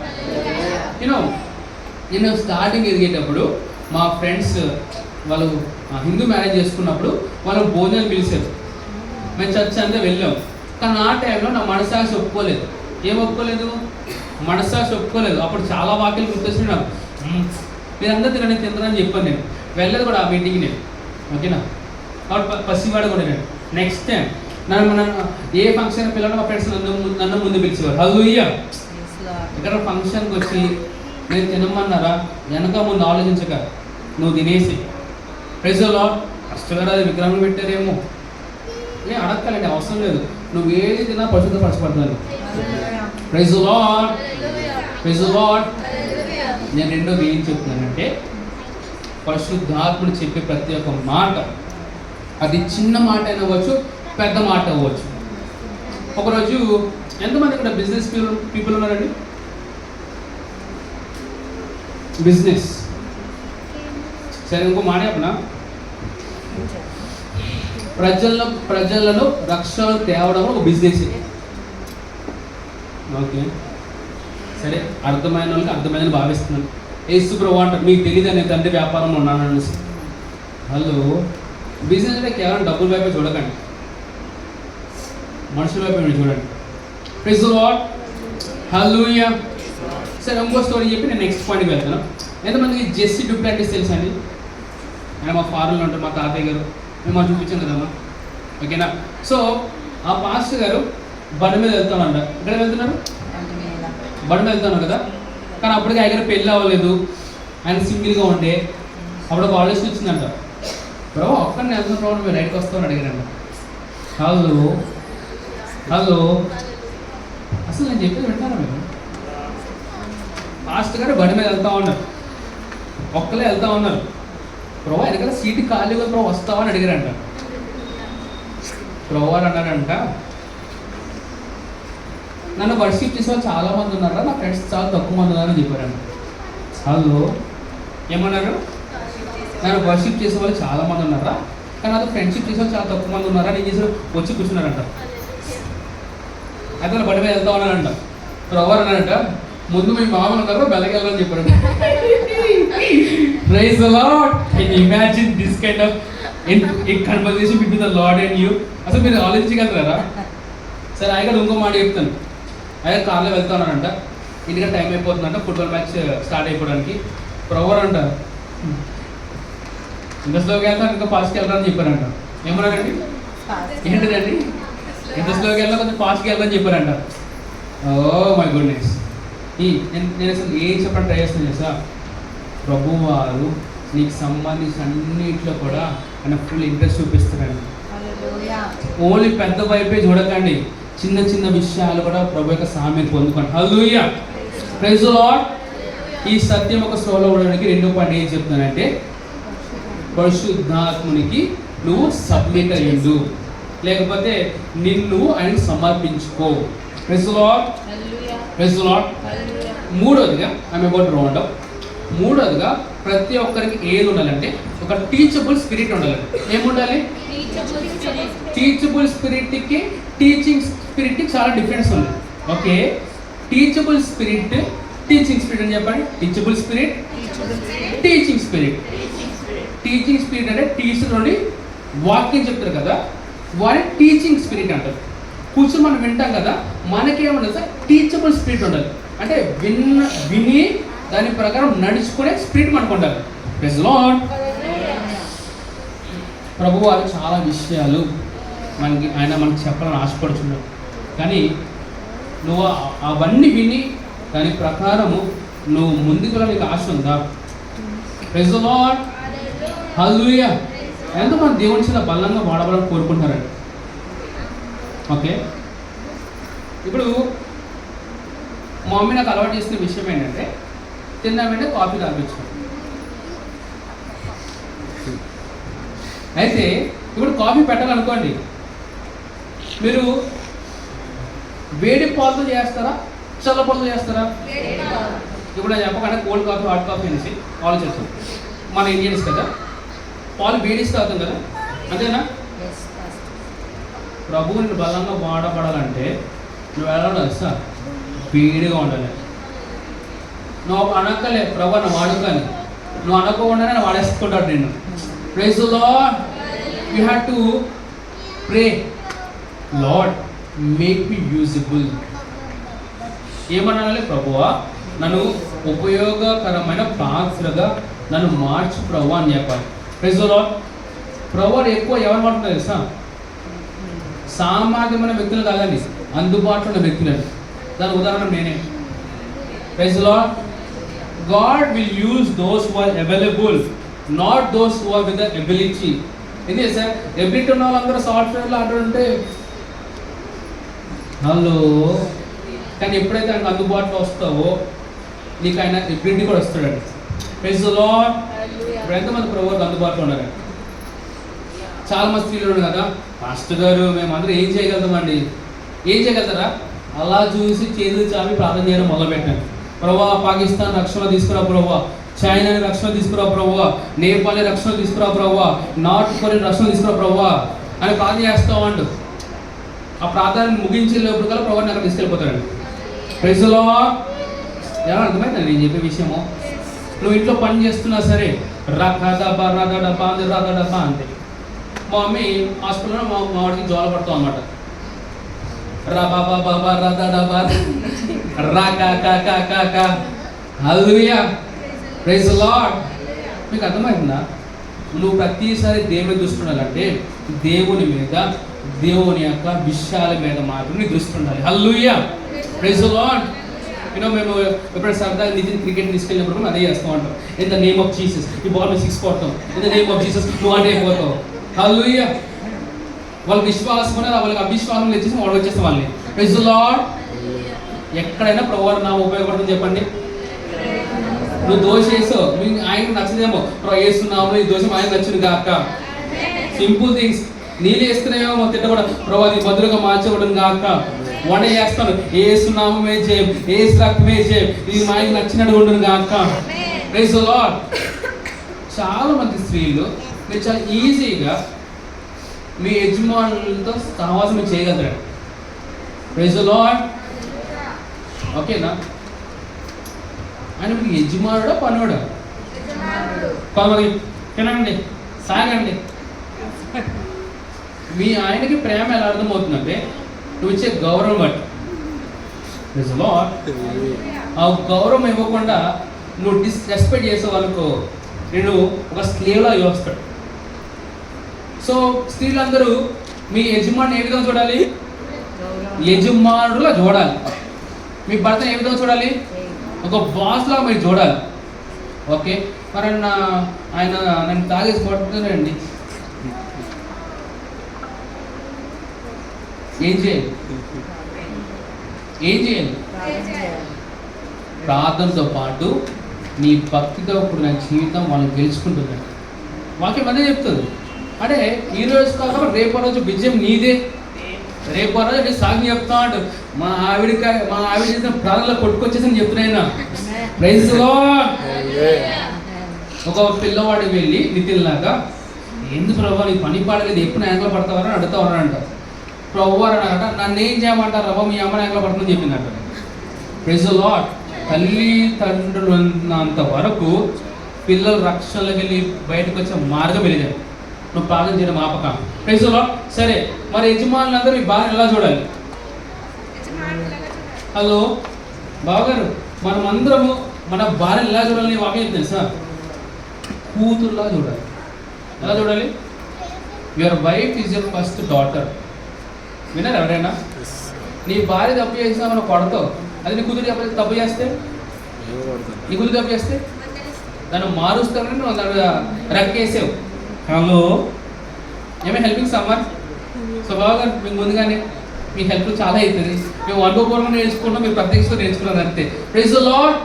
నేను స్టార్టింగ్ ఎదిగేటప్పుడు మా ఫ్రెండ్స్ వాళ్ళు హిందూ మ్యారేజ్ చేసుకున్నప్పుడు వాళ్ళు భోజనాలు పిలిచారు. మేము చర్చ్ అంతా వెళ్ళాం. కానీ ఆ టైంలో నా మనసాక్షి ఒప్పుకోలేదు. ఏం ఒప్పుకోలేదు, మనసాక్షి ఒప్పుకోలేదు. అప్పుడు చాలా వాక్యాలు గుర్తొచ్చి నాకు మీరందరూ తినని చెప్పాను. నేను వెళ్ళలేదు కూడా ఆ మీటింగ్కి నేను. ఓకేనా, కాబట్టి పసివాడు కూడా నేను. నెక్స్ట్ టైం నన్ను ఏ ఫంక్షన్ పిల్లలు మా ఫ్రెండ్స్ నన్ను ముందు పిలిచేవారు. హల్లెలూయా. ఇక్కడ ఫంక్షన్కి వచ్చి నేను తినమన్నారా వెనక ముందు ఆలోచించక నువ్వు తినేసి. Praise the Lord. కష్టంగా అది విగ్రహం పెట్టారేమో నేను అడగలండి, అవసరం లేదు. నువ్వు ఏది తిన్నా పరిశుద్ధపరచబడతాను. Praise the Lord. Praise the Lord. నేను రెండోది ఏం చెప్తున్నానంటే పరిశుద్ధాత్ముడు చెప్పే ప్రతి ఒక్క మాట, అది చిన్న మాట అయినా అవ్వచ్చు, పెద్ద మాట అవ్వచ్చు. ఒకరోజు ఎంతమంది ఇక్కడ బిజినెస్ పీపుల్ ఉన్నారండి? బిజినెస్. సరే ఇంకో మాట చెప్పనా, ప్రజలను రక్షణ తేవడం ఒక బిజినెస్. ఓకే, సరే, అర్థమైన వాళ్ళకి అర్థమైందని భావిస్తున్నాను. యేసు ప్రభు అంటారు, మీకు తెలియదు అనే తండ్రి వ్యాపారంలో ఉన్నాను అనేసి. హలో, బిజినెస్ అంటే కేవలం డబ్బుల వైపే చూడకండి, మనుషుల వైపు మీరు చూడండి. Praise the lord, hallelujah. సరే, ఇంకో స్టోరీ చెప్పి నేను నెక్స్ట్ పాయింట్కి వెళ్తాను. ఎంతమందికి జెస్సీ డుప్లాంటిస్ తెలుసా అండి? ఆయన మా ఫారెన్లో ఉంటారు, మా తాతయ్య గారు, మేము అది చూపించాం కదమ్మా. ఓకేనా? సో ఆ పాస్టర్ గారు బండి మీద వెళ్తామంట. ఇక్కడ వెళ్తున్నారు, బండి మీద వెళ్తాను కదా. కానీ అప్పటికి ఆయన పెళ్ళి అవ్వలేదు, ఆయన సింగిల్గా ఉండే. అప్పుడు ఒక ఆలోచన వచ్చిందంట, ప్రభు ఒక్కడిని వెళ్తున్న ప్రభు మీరు రైట్కి వస్తామని అడిగారంట. హలో హలో, అసలు నేను చెప్పేది వింటారా మీరు? పాస్టర్ గారు బండి మీద వెళ్తా ఉన్నారు, ఒక్కలే వెళ్తా ఉన్నారు. ప్రభు వెనకాల సీటు ఖాళీగా ప్రభు వస్తావా అని అడిగారంట. ప్రభు వారు అన్నారంట, నన్ను వర్షిప్ చేసే వాళ్ళు చాలా మంది ఉన్నారా, నా ఫ్రెండ్స్ చాలా తక్కువ మంది ఉన్నారని చెప్పారంట. హలో, ఏమన్నారు? నన్ను వర్షిప్ చేసే వాళ్ళు చాలా మంది ఉన్నారా, కానీ అది ఫ్రెండ్షిప్ చేసే వాళ్ళు చాలా తక్కువ మంది ఉన్నారా, నేను చేసి వచ్చి కూర్చున్నారంట. అయితే బండి మీద వెళ్తా ఉన్నారంట. ప్రభు వారు అన్నారంట, ముందు మీ మామూలు ఉన్నారో బెల్లగెళ్ళని చెప్పారంట. Praise the Lord. Can you imagine this kind of conversation between the Lord and you? అసలు మీరు ఆలోచించగలుగుతారా? సరే, ఆయన ఇంకో మాట చెప్తాను. ఆయన కార్లో వెళ్తా ఉన్నారంట, ఇంటికి టైం అయిపోతుందంట, ఫుట్బాల్ మ్యాచ్ స్టార్ట్ అయిపోవడానికి. ప్రవర్ అంట, ఇంత స్లోగా వెళ్తాను, ఇంకా ఫాస్ట్కి వెళ్తానని చెప్పారంట. ఏమన్నారండి? ఏంటిదండి? ఇంత స్లోగా వెళ్ళా, కొంచెం ఫాస్ట్కి వెళ్తానని చెప్పారంట. Oh my goodness. నేను అసలు ఏం చెప్పడం ట్రై చేస్తాను చేసా, ప్రభు వారు నీకు సంబంధించిన అన్నింటిలో కూడా ఆయన ఫుల్ ఇంట్రెస్ట్ చూపిస్తున్నాడు. ఓన్లీ పెద్ద వైపే చూడకండి, చిన్న చిన్న విషయాలు కూడా ప్రభు యొక్క సామ్యం పొందుకోండి. హల్లెలూయా, ప్రైజ్ ది లార్డ్. ఈ సత్యం ఒక స్లోలో ఉండడానికి 2 పాయింట్ ఏం చెప్తున్నానంటే, పరిశుద్ధాత్మునికి నువ్వు సబ్మిట్ అయ్యిండు, లేకపోతే నిన్ను ఆయనకు సమర్పించుకో. Praise the Lord, praise the Lord. మూడోదిగా I'm about to round up. మూడోదిగా ప్రతి ఒక్కరికి ఏది ఉండాలంటే ఒక టీచబుల్ స్పిరిట్ ఉండాలండి. ఏముండాలి? టీచబుల్ స్పిరిట్కి టీచింగ్ స్పిరిట్కి చాలా డిఫరెన్స్ ఉంది. Okay, teachable spirit, teaching spirit అని చెప్పండి. Teachable spirit, teaching spirit. Teaching spirit అంటే టీచర్ నుండి వాక్యం చెప్తారు కదా, వారి టీచింగ్ స్పిరిట్ అంటారు. కూర్చొని మనం వింటాం కదా, మనకేమన్నా సార్ టీచబుల్ స్పిరిట్ ఉండాలి. అంటే విని దాని ప్రకారం నడుచుకునే స్పిరిట్ మనకు ఉండాలి. Praise the lord. ప్రభు వారు చాలా విషయాలు మనకి చెప్పాలని ఆశపడుతున్నాడు, కానీ నువ్వు అవన్నీ విని దాని ప్రకారము నువ్వు ముందుకు నీకు ఆశ ఉందా? ప్రైజ్ ది లార్డ్, హల్లెలూయా. ఎంతమంది దేవుని చిన్న బలంగా వాడవాలని కోరుకుంటున్నారండి? ఓకే, ఇప్పుడు మా మమ్మీ నాకు అలవాటు చేసిన విషయం ఏంటంటే, తిన్నామంటే కాఫీ తాగించుకోండి. అయితే ఇప్పుడు కాఫీ పెట్టాలనుకోండి, మీరు వేడి పాలతో చేస్తారా, చల్ల పాలతో చేస్తారా? ఇప్పుడు నేను చెప్పకుండా కోల్డ్ కాఫీ, హాట్ కాఫీ అనేసి ఆలోచిస్తాం. మన ఇండియన్స్ కదా, పాలు వేడిస్తే అవుతాం కదా, అంతేనా? ప్రభువుని బలంగా వాడబడాలంటే నువ్వు ఎలా ఉండాలి సార్? వేడిగా ఉండాలి. నువ్వు అనక్కలే ప్రభు నువ్వు వాడుకొని, నువ్వు అనుకోకుండానే నేను వాడేసుకుంటాడు నిన్ను. Praise the Lord. You have to pray, Lord make me usable. ఏమనాలి? ప్రభువా నన్ను ఉపయోగకరమైన పాత్రగా నన్ను మార్చు ప్రభు అని చెప్పాలి. Praise the lord. ప్రభు ఎక్కువ ఎవరు వాడుతున్నారు తెలుసా? సామాన్యమైన వ్యక్తులు కాదండి, అందుబాటులో ఉన్న వ్యక్తులని. దాని ఉదాహరణ నేనే. Praise the Lord. God will use those who are available, not those who are with the ability. ఇది సార్ ఎబిలిటీ ఉన్న వాళ్ళందరూ సాఫ్ట్వేర్లో అంటుంటే హలో, కానీ ఎప్పుడైతే ఆయనకు అందుబాటులో వస్తావో నీకు ఆయన ఎబిలిటీ కూడా వస్తాడండి. Praise the lord. ఇప్పుడు ఎంతమంది ప్రభువులకు అందుబాటులో ఉన్నారు? చాలా మంది స్త్రీలు ఉన్నారు కదా, మాస్టర్ గారు మేమందరూ ఏం చేయగలుగుతామండి? ఏం చేయగలుగుతారా? అలా చూసి చేతులు చాపి ప్రార్థన చేయడం మొదలుపెట్టాను. ప్రభువా పాకిస్తాన్ రక్షణ తీసుకురా ప్రభువా, చైనాని రక్షణ తీసుకురా ప్రభువా, నేపాల్ని రక్షణ తీసుకురా ప్రభువా, నార్త్ కొరియన్ రక్షణ తీసుకురా ప్రభువా అని ప్రార్థన చేస్తావు అండు. ఆ ప్రార్థన ముగించే లోపల కల్లా ప్రభువుని అక్కడ తీసుకెళ్ళిపోతాడండి. Praise the lord. ఎలా అర్థమైందండి నేను చెప్పే విషయము? నువ్వు ఇంట్లో పని చేస్తున్నా సరే రకదబా రదడబా రదడబా అంతే. మా మమ్మీ హాస్పిటల్లో మా వాడికి జ్వరం పడతాం అన్నమాట. రబాబా బాబా రదడబా రా. హల్లెలూయా. Praise the Lord. మీకు అర్థమవుతుందా? నువ్వు ప్రతిసారి దేవుని దృష్టి ఉండాలంటే దేవుని మీద, దేవుని యొక్క విషయాల మీద మాత్రమే దృష్టి ఉండాలి. హల్లెలూయా. Praise the Lord. మేము ఎప్పుడైనా సరదా నితిన్ క్రికెట్ తీసుకెళ్ళినప్పుడు అదే చేస్తూ ఉంటాం. In the name of Jesus ఈ బాల్ మీద 6 కొడతాం. In the name of Jesus నువ్వు అంటే అయిపోతావు. హల్లెలూయా. వాళ్ళకి విశ్వాసం అనేది వాళ్ళకి అవిశ్వాసం తెచ్చేసి వాళ్ళు వచ్చేస్తాం వాళ్ళని. Praise the Lord. ఎక్కడైనా ప్రభువు నా ఉపయోగపడుతుంది చెప్పండి. నువ్వు దోష వేసావు, ఆయనకు నచ్చదేమో, వేస్తున్నావు ఈ దోషం ఆయన నచ్చింది కాక. Simple things. నీళ్ళు వేస్తున్నాయేమో తిట్ట కూడా ప్రభు అది భద్రంగా మార్చబడను కాక. వంట చేస్తాను వేస్తున్నామే చేయం, వేసి రక్తమే చేయం, ఇది మా ఆయనకు నచ్చినట్టు ఉండను కాక. Praise the Lord. చాలా మంది స్త్రీలు మీరు చాలా ఈజీగా మీ యజమానులతో సహవాసం చేయగలుగుతారు. Praise the Lord. ఓకేనా? ఆయన మీకు యజమానుడా పనుడా? కొంతమంది తినండి సాగండి. మీ ఆయనకి ప్రేమ ఎలా అర్థమవుతుందంటే నువ్వు ఇచ్చే గౌరవం బట్టి. Praise the Lord. ఆ గౌరవం ఇవ్వకుండా నువ్వు డిస్రెస్పెక్ట్ చేసావు అనుకో, నేను ఒక స్లేవ్లా యోస్తాడు. సో స్త్రీలందరూ మీ యజమాని ఏ విధంగా చూడాలి? యజమానులా చూడాలి. మీ భర్తను ఏ విధంగా చూడాలి? ఒక బాస్లా మీరు చూడాలి. ఓకే. మరి ఆయన నన్ను తాగేసి కొడుతున్నాడండి, ఏం చేయాలి? ప్రార్థనతో పాటు నీ భక్తితో కూడిన జీవితం వాళ్ళు గెలుచుకుంటున్నాడు. వాక్యం అదే చెప్తుంది. అంటే ఈరోజు కాకుండా రేపు రోజు విజయం నీదే. రేపు రోజు నీ సాగి చెప్తా అంటు మా ఆవిడ చేసిన ప్రాణంలో కొట్టుకొచ్చేసి చెప్తున్నాయినా. Praise the Lord. ఒక పిల్లవాడు వెళ్ళి నితిన్ లాగా, ఎందుకు ప్రభావ నీ పని పాడలేదు, ఎప్పుడు యాంకలో పడతావని అడుగుతావనంట. ప్రభు అన్నారట, నన్ను ఏం చేయమంటారు రవ్వ, మీ అమ్మ యాంకలో పడుతుందని చెప్పిందట. Praise the Lord. తల్లి తండ్రులు ఉన్నంత వరకు పిల్లలు రక్షణలోకి వెళ్ళి బయటకు వచ్చే మార్గం వెళ్ళారు. నువ్వు ప్రార్థన చేయడం ఆపక. Praise the lord. సరే, మరి యజమానులందరూ మీ భార్యను ఎలా చూడాలి? హలో బావగారు, మనం అందరము మన భార్యను ఎలా చూడాలని వాక్యం తెలుసా? కూతురులా చూడాలి. ఎలా చూడాలి? Your wife is your first daughter. విన్నారు ఎవరైనా? నీ భార్య తప్పు చేసినా మనం కొడతావు, అది నీ కూతురు తప్పు చేస్తే, నీ కూతురు తప్పు చేస్తే దాన్ని మారుస్తానని నువ్వు దాన్ని రక్కేసావు. హలో, ఏమే హెల్పింగ్ సమ్మర్. సో బాగా మీకు ముందుగానే మీ హెల్ప్ చాలా అవుతుంది. మేము అనుభవపూర్వకంగా నేర్చుకుంటాం, మీరు ప్రత్యక్షంగా నేర్చుకున్నది అంతే. Praise the lord.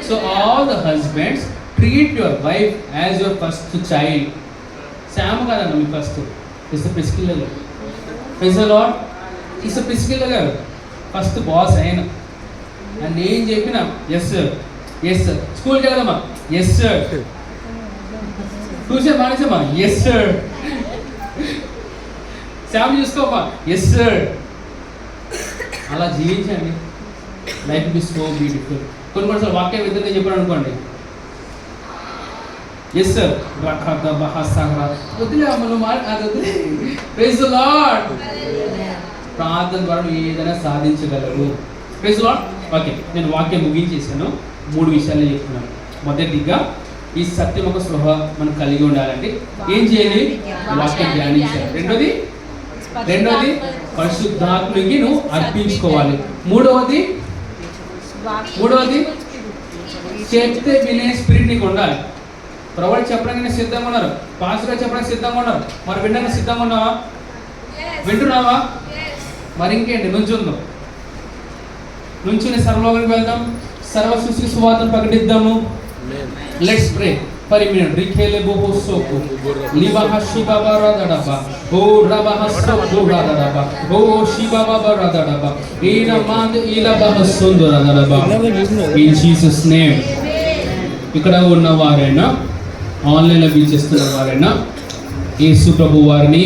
So all the husbands treat your wife as your first child. Sam కాదన్న మీ ఫస్ట్, ఇస్ ద ప్రిస్కిల్ల గారు. Praise the Lord. Is the Priscilla గారు ఫస్ట్ బాస్ అయిన. అని ఏం చెప్పినా ఎస్ సార్, ఎస్ సార్. స్కూల్కి వెళ్దామా? Yes sir. ట్యూషన్ మానేసామా? Yes sir. శామ్ చూసుకోమా? Yes sir. అలా జీవించండి. Life be so beautiful. కొన్నిసార్లు వాక్యం విధంగా చెప్పాడు అనుకోండి, ఎస్ సార్ వదిలే అమ్మ నువ్వు అది వదిలే. Praise the Lord. ప్రార్థన ద్వారా నువ్వు ఏదైనా సాధించగలరు. Praise the Lord. ఓకే, నేను వాక్యం ముగించేసాను. 3 విషయాలు చెప్తున్నాను. మొదటిగా ఈ సత్యం ఒక స్పృహ మనం కలిగి ఉండాలంటే ఏం చేయాలి? వాక్యం ధ్యానించాలి. రెండోది పరిశుద్ధాత్మకి నువ్వు అర్పించుకోవాలి. మూడవది చెప్తే వినే స్పిరిట్ నీకు ఉండాలి. ప్రవళ చెప్పడానికి సిద్ధంగా ఉన్నారు, పాస్టర్ గారు చెప్పడానికి సిద్ధంగా ఉన్నారు, మరి వినడానికి సిద్ధంగా ఉన్నావా? వింటున్నావా? మరి ఇంకేంటి? నుంచుని సర్వలోకానికి వెళ్దాం, సర్వ సృష్టి సువార్తను ప్రకటిద్దాము. Let's pray. పరిమిణం రిఖేలే బోబో సోకు లిబాహ శిబాబా రాదడబా ఓ రబాహ సోకు రాదడబా ఓ శిబాబా రాదడబా ఈన మాంద ఇలబాహ సుందర రాదడబా. In Jesus name. ఇక్కడ ఉన్న వారైనా ఆన్లైన్లో వీక్షిస్తున్న వారైనా యేసు ప్రభు వారిని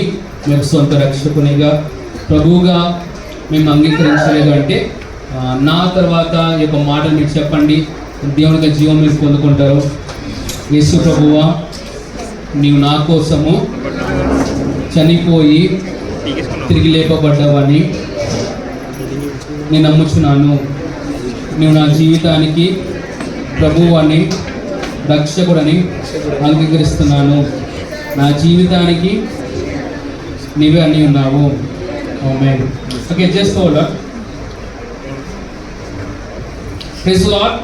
మీరు సొంత రక్షకునిగా ప్రభువుగా మేము అంగీకరించలేదు అంటే నా తర్వాత ఈ యొక్క మాటలు మీరు చెప్పండి, దేవునికి జీవం మీరు పొందుకుంటారు. యేసు ప్రభువా, నీవు నా కోసము చనిపోయి తిరిగి లేపబడ్డావని నేను నమ్ముచున్నాను. నీవు నా జీవితానికి ప్రభువని రక్షకుడని అంగీకరిస్తున్నాను. నా జీవితానికి నీవే అన్నీ ఉన్నావు. Amen. Okay, just hold on. Praise the Lord.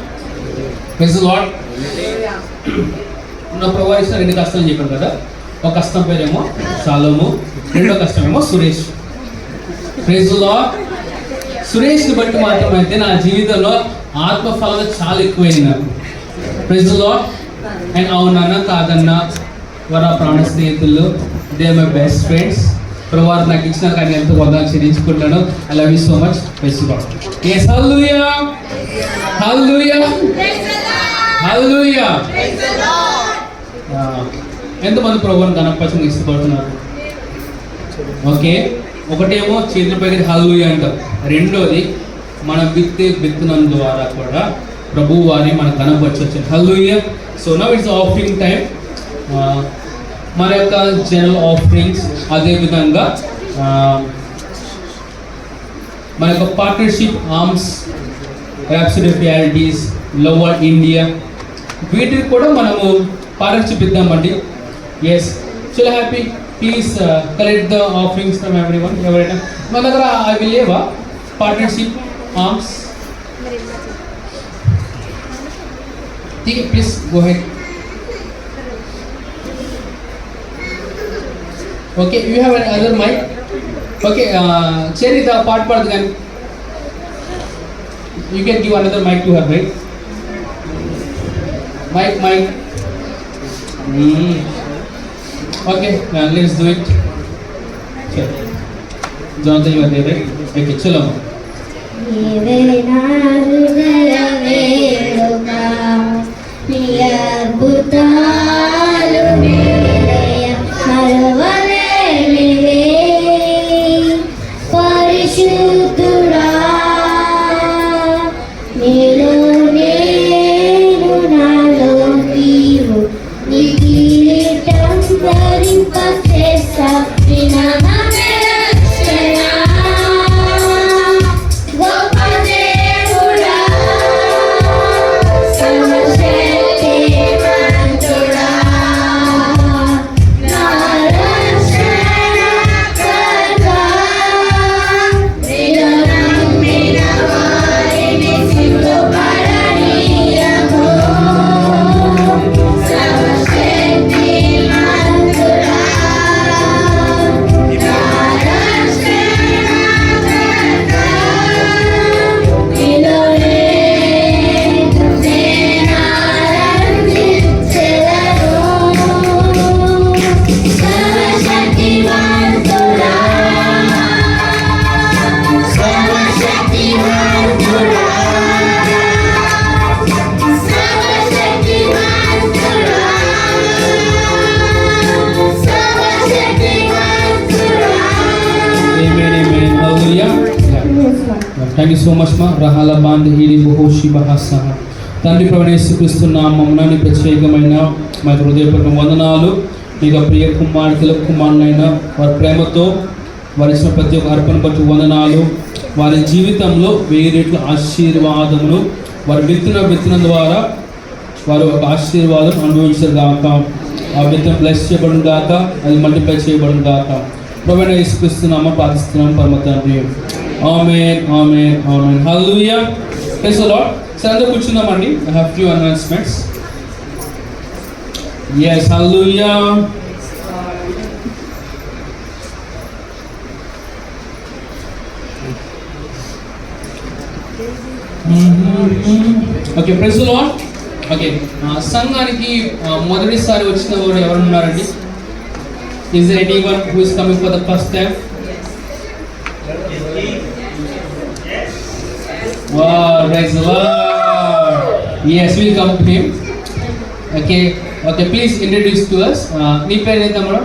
Praise the lord. నా ప్రభువు ఇచ్చిన 2 కష్టాలు చెప్పాను కదా. ఒక కష్టం పేరేమో షాలోము, రెండో కష్టమేమో సురేష్. Praise the Lord. సురేష్ని బట్టి మాత్రమైతే నా జీవితంలో ఆత్మఫలం చాలా ఎక్కువైంది నాకు. Praise the lord. అండ్ అవునన్నా కాదన్నా వారు నా ప్రాణ స్నేహితులు, they are my best friends. వారు నాకు ఇచ్చిన కానీ ఎంతో వందలు చెల్లించుకుంటాను. I love you so much. Praise the Lord. yes hallelujah hallelujah hallelujah. ఎంతమంది ప్రభువుని గణపరచడానికి ఇష్టపడుతున్నారు? ఓకే, ఒకటేమో చేతుల పైకి హల్లెలూయా అంటాం. రెండోది మన విత్తనం ద్వారా కూడా ప్రభువు వారిని మన గణపరచవచ్చు. Hallelujah. So now it's offering time. మన యొక్క జనరల్ ఆఫరింగ్స్, అదేవిధంగా మన యొక్క partnership arms, rhapsody realities, love India, వీటికి కూడా మనము పార్ట్నర్షిప్ ఇద్దామండి. ఎస్, చాలా happy. Please collect the offerings from everyone. ఎవరైనా మన దగ్గర అవి లేవా partnership arms? Please go ahead. Okay, you have another mic. Okay, చేరి ద పాట పాడదు కానీ you can give another mic to her, right? Mike. Okay, let's do it. Sure. Jonathan, you are there, right? Okay, chalo. Thank you so much మా. రహాల బాంధి హీరి బహోషి బహాసహ. తండ్రి ప్రభువైన యేసుక్రీస్తు నామమున ప్రత్యేకమైన మా హృదయపూర్వక వందనాలు. మీకు ప్రియ కుమారులైన వారి ప్రేమతో వారి ఇచ్చిన ప్రతి ఒక్క అర్పణ బట్టి వందనాలు. వారి జీవితంలో వెయ్యి రెట్లు ఆశీర్వాదమును వారి విత్తనం ద్వారా వారు ఒక ఆశీర్వాదం అనుభవించారు గాక. ఆ విత్తనం బ్లెస్ చేయబడిన గాక, అది మల్టిప్లై చేయబడిన గాక. ప్రభువైన యేసుక్రీస్తు నామమున ప్రార్థిస్తున్నాం పరమ తండ్రి. Amen amen amen. Hallelujah. Praise the lord. సరే, అందరూ కూర్చుందామండి. I have few announcements. yes hallelujah. Okay, praise the Lord. Okay, సంఘానికి మొదటిసారి వచ్చిన వారు ఎవరు ఉన్నారండి? Is there anyone who is coming for the first time? Wow, praise the Lord. Yes, we come to him. Okay, please introduce to us. నీ పేరు ఏంటమ్మా?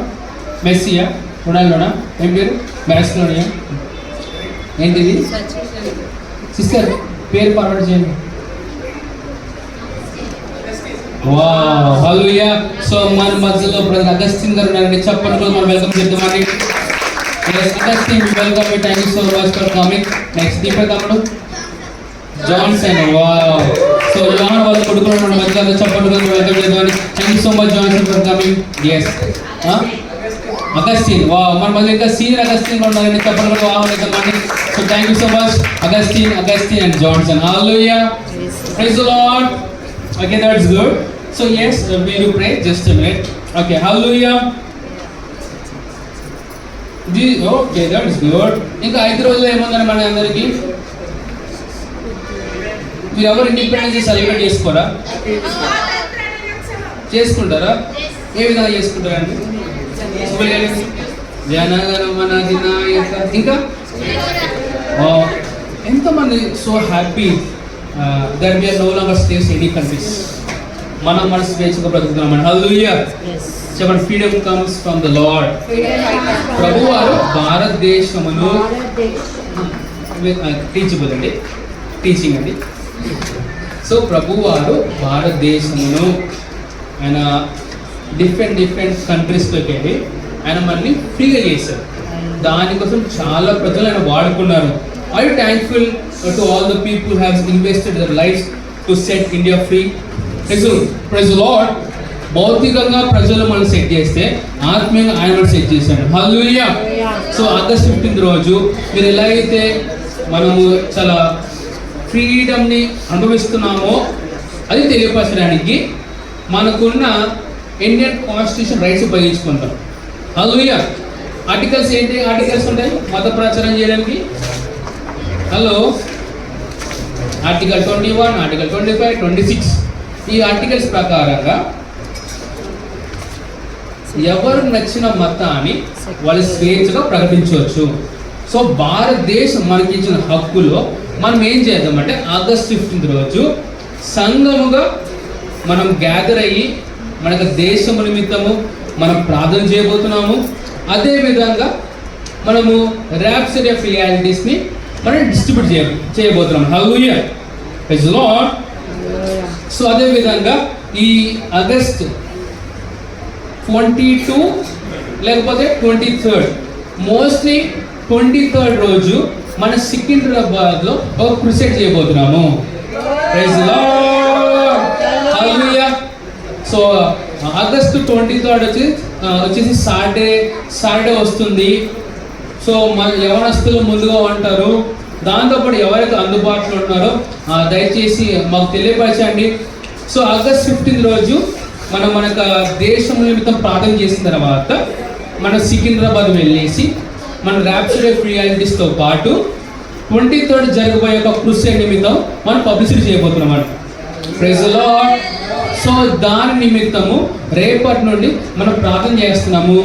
మెస్సియా. రుణాల్లోనా? ఏం పేరు? మ్యాథ్స్లోనియా? ఏంటిది సిస్టర్ పేరు ఫార్వర్డ్ చేయండి. వావ్ హల్లెలూయా. సో మన మధ్యలో బ్రదర్ అగస్టిన్ గారు ఉన్నారండి, చెప్పండి కూడా మనం వెల్కమ్ చేద్దామండి. Augustine welcome, thank you so much for coming. Next Deepak తమ్ముడు జాన్సన్. వావ్. సో యోహాన్ వాళ్ళ కొడుకులు మన మధ్యలో చెప్పండి కూడా వెల్కమ్ చేద్దామని. Thank you so much Johnson for coming. Yes Augustine. Wow, మన మధ్య ఇంకా సీనియర్ అగస్టిన్ ఉన్నారండి, చెప్పండి కూడా వాహనం. So thank you so much Augustine and Johnson. Hallelujah. Praise the Lord. Okay, that's good. So yes, we will pray. Just a minute. Okay, hallelujah. Okay, that's good. ఇంకా 5 రోజులు ఏముందని మన అందరికి? మీరు ఎవరు ఇండిపెండెన్స్ డే సెలబ్రేట్ చేసుకోరా? చేసుకుంటారా? ఏ విధంగా చేసుకుంటారండి? జనగణమన అధినాయక. ఇంకా ఎంతమంది so happy that we are no longer slaves to any countries. మన స్వేచ్ఛగా బ్రతుకుతున్నాం. హల్లెలూయా. చెప్పండి, freedom comes from the lord. ప్రభువారు భారతదేశమును టీచబుల్ అండి, టీచింగ్ అండి. సో ప్రభువారు భారతదేశమును ఆయన డిఫరెంట్ కంట్రీస్లోకి వెళ్ళి ఆయన మనల్ని ఫ్రీగా చేశారు. దానికోసం చాలా ప్రజలు ఆయన వాడుకున్నారు. Are you thankful to all the people who have invested their lives to set India free? Praise the Lord. భౌతికంగా ప్రజలు మనం సెట్ చేస్తే ఆత్మీయంగా ఆయన మనం సెట్ చేశాడు. హల్లెలూయా. సో ఆగస్ట్ 15 రోజు మీరు ఎలా అయితే మనము చాలా ఫ్రీడమ్ని అనుభవిస్తున్నామో అది తెలియపరచడానికి మనకున్న ఇండియన్ కాన్స్టిట్యూషన్ రైట్స్ ఉపయోగించుకుంటాం. హల్లెలూయా. ఆర్టికల్స్ ఏంటి? ఆర్టికల్స్ ఉంటాయి మత ప్రచారం చేయడానికి. Hello, article 21, article 25, 26. ఈ ఆర్టికల్స్ ప్రకారంగా ఎవరు నచ్చిన మతాన్ని వాళ్ళు స్వేచ్ఛగా ప్రకటించవచ్చు. సో భారతదేశం మనకి ఇచ్చిన హక్కులో మనం ఏం చేద్దామంటే ఆగస్ట్ 15 రోజు సంఘముగా మనం గ్యాదర్ అయ్యి మనకు దేశము నిమిత్తము మనం ప్రార్థన చేయబోతున్నాము. అదేవిధంగా మనము ర్యాప్చర్ ఆఫ్ రియాలిటీస్ని మనం డిస్ట్రిబ్యూట్ చేయబోతున్నాం. Hallelujah. Praise the lord. So అదేవిధంగా ఈ ఆగస్ట్ 22 లేకపోతే 23, మోస్ట్లీ 23 రోజు మన సికింద్రాబాద్లో ఒక క్రూసేడ్ చేయబోతున్నాము. Praise the lord. Hallelujah. So August 23 వచ్చేసి సాటర్డే వస్తుంది. సో మన యవనస్తులు ముందుగా ఉంటారు. దాంతోపాటు ఎవరైతే అందుబాటులో ఉన్నారో దయచేసి మాకు తెలియపరచండి. సో ఆగస్ట్ 15 రోజు మనం మనకు దేశం నిమిత్తం ప్రార్థన చేసిన తర్వాత మనం సికింద్రాబాద్ వెళ్ళేసి మన ర్యాప్చర్ ఆఫ్ రియాలిటీస్తో పాటు 23 జరగబోయే ఒక క్రూసేడ్ నిమిత్తం మనం పబ్లిసిటీ చేయబోతున్నాం. Praise the lord. సో దాని నిమిత్తము రేపటి నుండి మనం ప్రార్థన చేస్తున్నాము.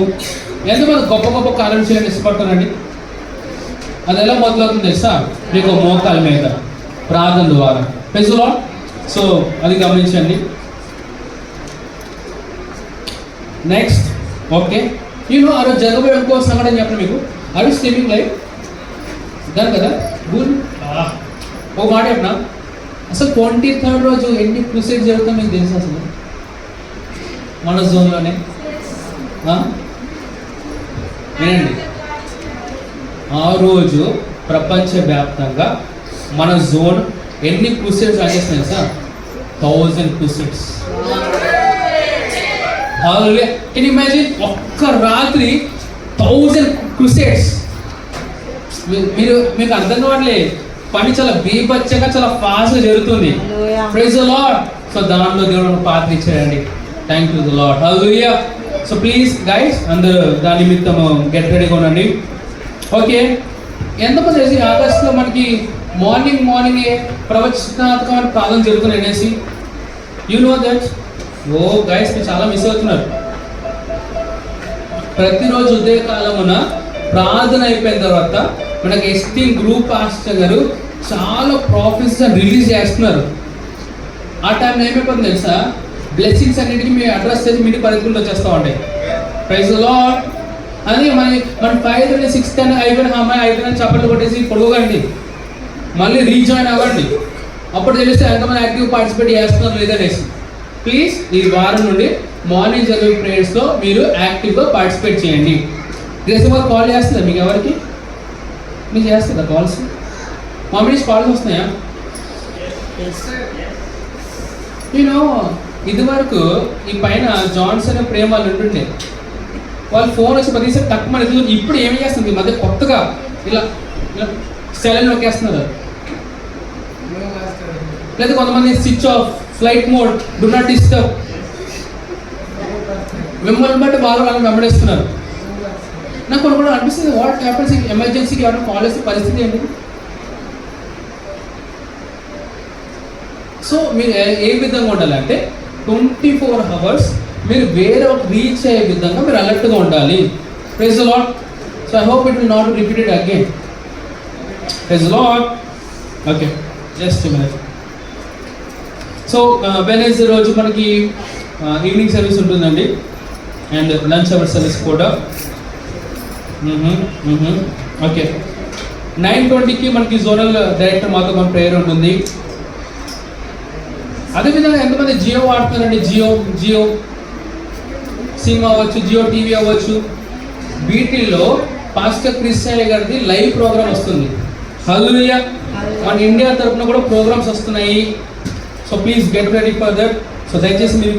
ఎంతమంది గొప్ప గొప్ప కార్యం చేయాలని ఇష్టపడతానండి? అది ఎలా మొదలవుతుంది తెలుసా? మీకు మోకాల మీద ప్రార్థన ద్వారా. Praise the lord. సో అది గమనించండి. నెక్స్ట్, ఓకే, నేను ఆ రోజు జరగబోయే ఇంకో సంఘటన చెప్పండి మీకు. అవి స్ట్రీమింగ్ లైవ్ దాని కదా గుడ్. ఒక మాట చెప్పిన, అసలు 23 రోజు ఎన్ని క్రూసేడ్ జరుగుతాం మీకు తెలుసు అసలు మన జోన్లోనే? వినండి, ఆ రోజు ప్రపంచవ్యాప్తంగా మన జోన్ ఎన్ని క్రూసేడ్స్ ఆగేస్తున్నాయి sir? 1000 crusades. Can you imagine? ఒక్క రాత్రి 1000 క్రూసేడ్స్. మీకు అర్థం కావట్లే, పని చాలా బీభత్సంగా చాలా ఫాస్ట్గా జరుగుతుంది. Praise the lord. సో దానిలో దేవుడు పాత్ర ఇచ్చాడండి. Thank you the lord. Hallelujah. So please guys అందరూ దాని నిమిత్తం గెట్ రెడీగా ఉండండి. ఓకే, ఎంతమంది తెలిసి ఆగస్టులో మనకి మార్నింగ్ ప్రవచనాత్మకమైన ప్రార్థన జరుగుతున్నాయి అనేసి? You know that? Oh guys, మీరు చాలా మిస్ అవుతున్నారు. ప్రతిరోజు ఉదయకాలమున ప్రార్థన అయిపోయిన తర్వాత మనకి ఎస్టీన్ గ్రూప్ పాస్టర్ గారు చాలా ప్రాఫిట్స్ రిలీజ్ చేస్తున్నారు. ఆ టైంలో ఏమైపోతుంది తెలుసా? బ్లెస్సింగ్స్ అన్నిటికీ మీ అడ్రస్ చేసి మీ పరిధిలో వచ్చేస్తూ ఉంటాయి. Praise the Lord. అని మన అయిపోయిన 6:10 అయిపోయిన అమ్మాయి అయిపోయిన చప్పట్లు కొట్టేసి పొడవకండి, మళ్ళీ రీజాయిన్ అవ్వండి. అప్పుడు తెలిస్తే ఎంతమంది యాక్టివ్ పార్టిసిపేట్ చేస్తున్నారు లేదనేసి. ప్లీజ్ ఈ వారం నుండి మార్నింగ్ జరిగే ప్రేయర్స్లో మీరు యాక్టివ్గా పార్టిసిపేట్ చేయండి. గ్రేస్ వారు కాల్ చేస్తుందా మీకు? ఎవరికి మీకు చేస్తుందా కాల్స్? మామిడి కాల్స్ వస్తున్నాయా? నేను ఇదివరకు ఈ పైన జాన్సన్ ప్రేమ వాళ్ళు ఉంటుండే, వాళ్ళు ఫోన్ వచ్చి ప్రతిసారి తక్కువ మన ఎదుగు. ఇప్పుడు ఏమి చేస్తుంది ఈ మధ్య కొత్తగా ఇలా ఇలా సెలైన్ నొక్కేస్తున్నారు, లేదా కొంతమంది switch off, flight mode, do not disturb. మిమ్మల్ని బట్టి వాళ్ళని వెంబడేస్తున్నారు. నాకు కొన్ని కూడా అనిపిస్తుంది, వాట్ హ్యాపన్స్ ఎమర్జెన్సీకి ఎవరైనా కాల్ చేసే పరిస్థితి ఏంటి? సో మీరు ఏ విధంగా ఉండాలంటే 24 hours మీరు వేరే ఒక రీచ్ అయ్యే విధంగా మీరు అలర్ట్గా ఉండాలి. Praise the lord. So I hope it will not repeated again. Praise the Lord. Okay, just minute. So Wednesday రోజు మనకి ఈవినింగ్ సర్వీస్ ఉంటుందండి, అండ్ లంచ్ అవర్ సర్వీస్ కూడా. ఓకే, 9:20కి మనకి జోనల్ డైరెక్టర్ మాతో మన ప్రేయర్ ఉంటుంది. అదేవిధంగా ఎంతమంది జియో వాడుతున్నారండి? జియో సినిమా అవ్వచ్చు, జియో టీవీ అవ్వచ్చు, వీటిల్లో పాస్టర్ క్రిస్టియన్ గారిది లైవ్ ప్రోగ్రామ్ వస్తుంది. హల్లెలూయా. మన ఇండియా తరఫున కూడా ప్రోగ్రామ్స్ వస్తున్నాయి. So please get ready for that. So దయచేసి మీరు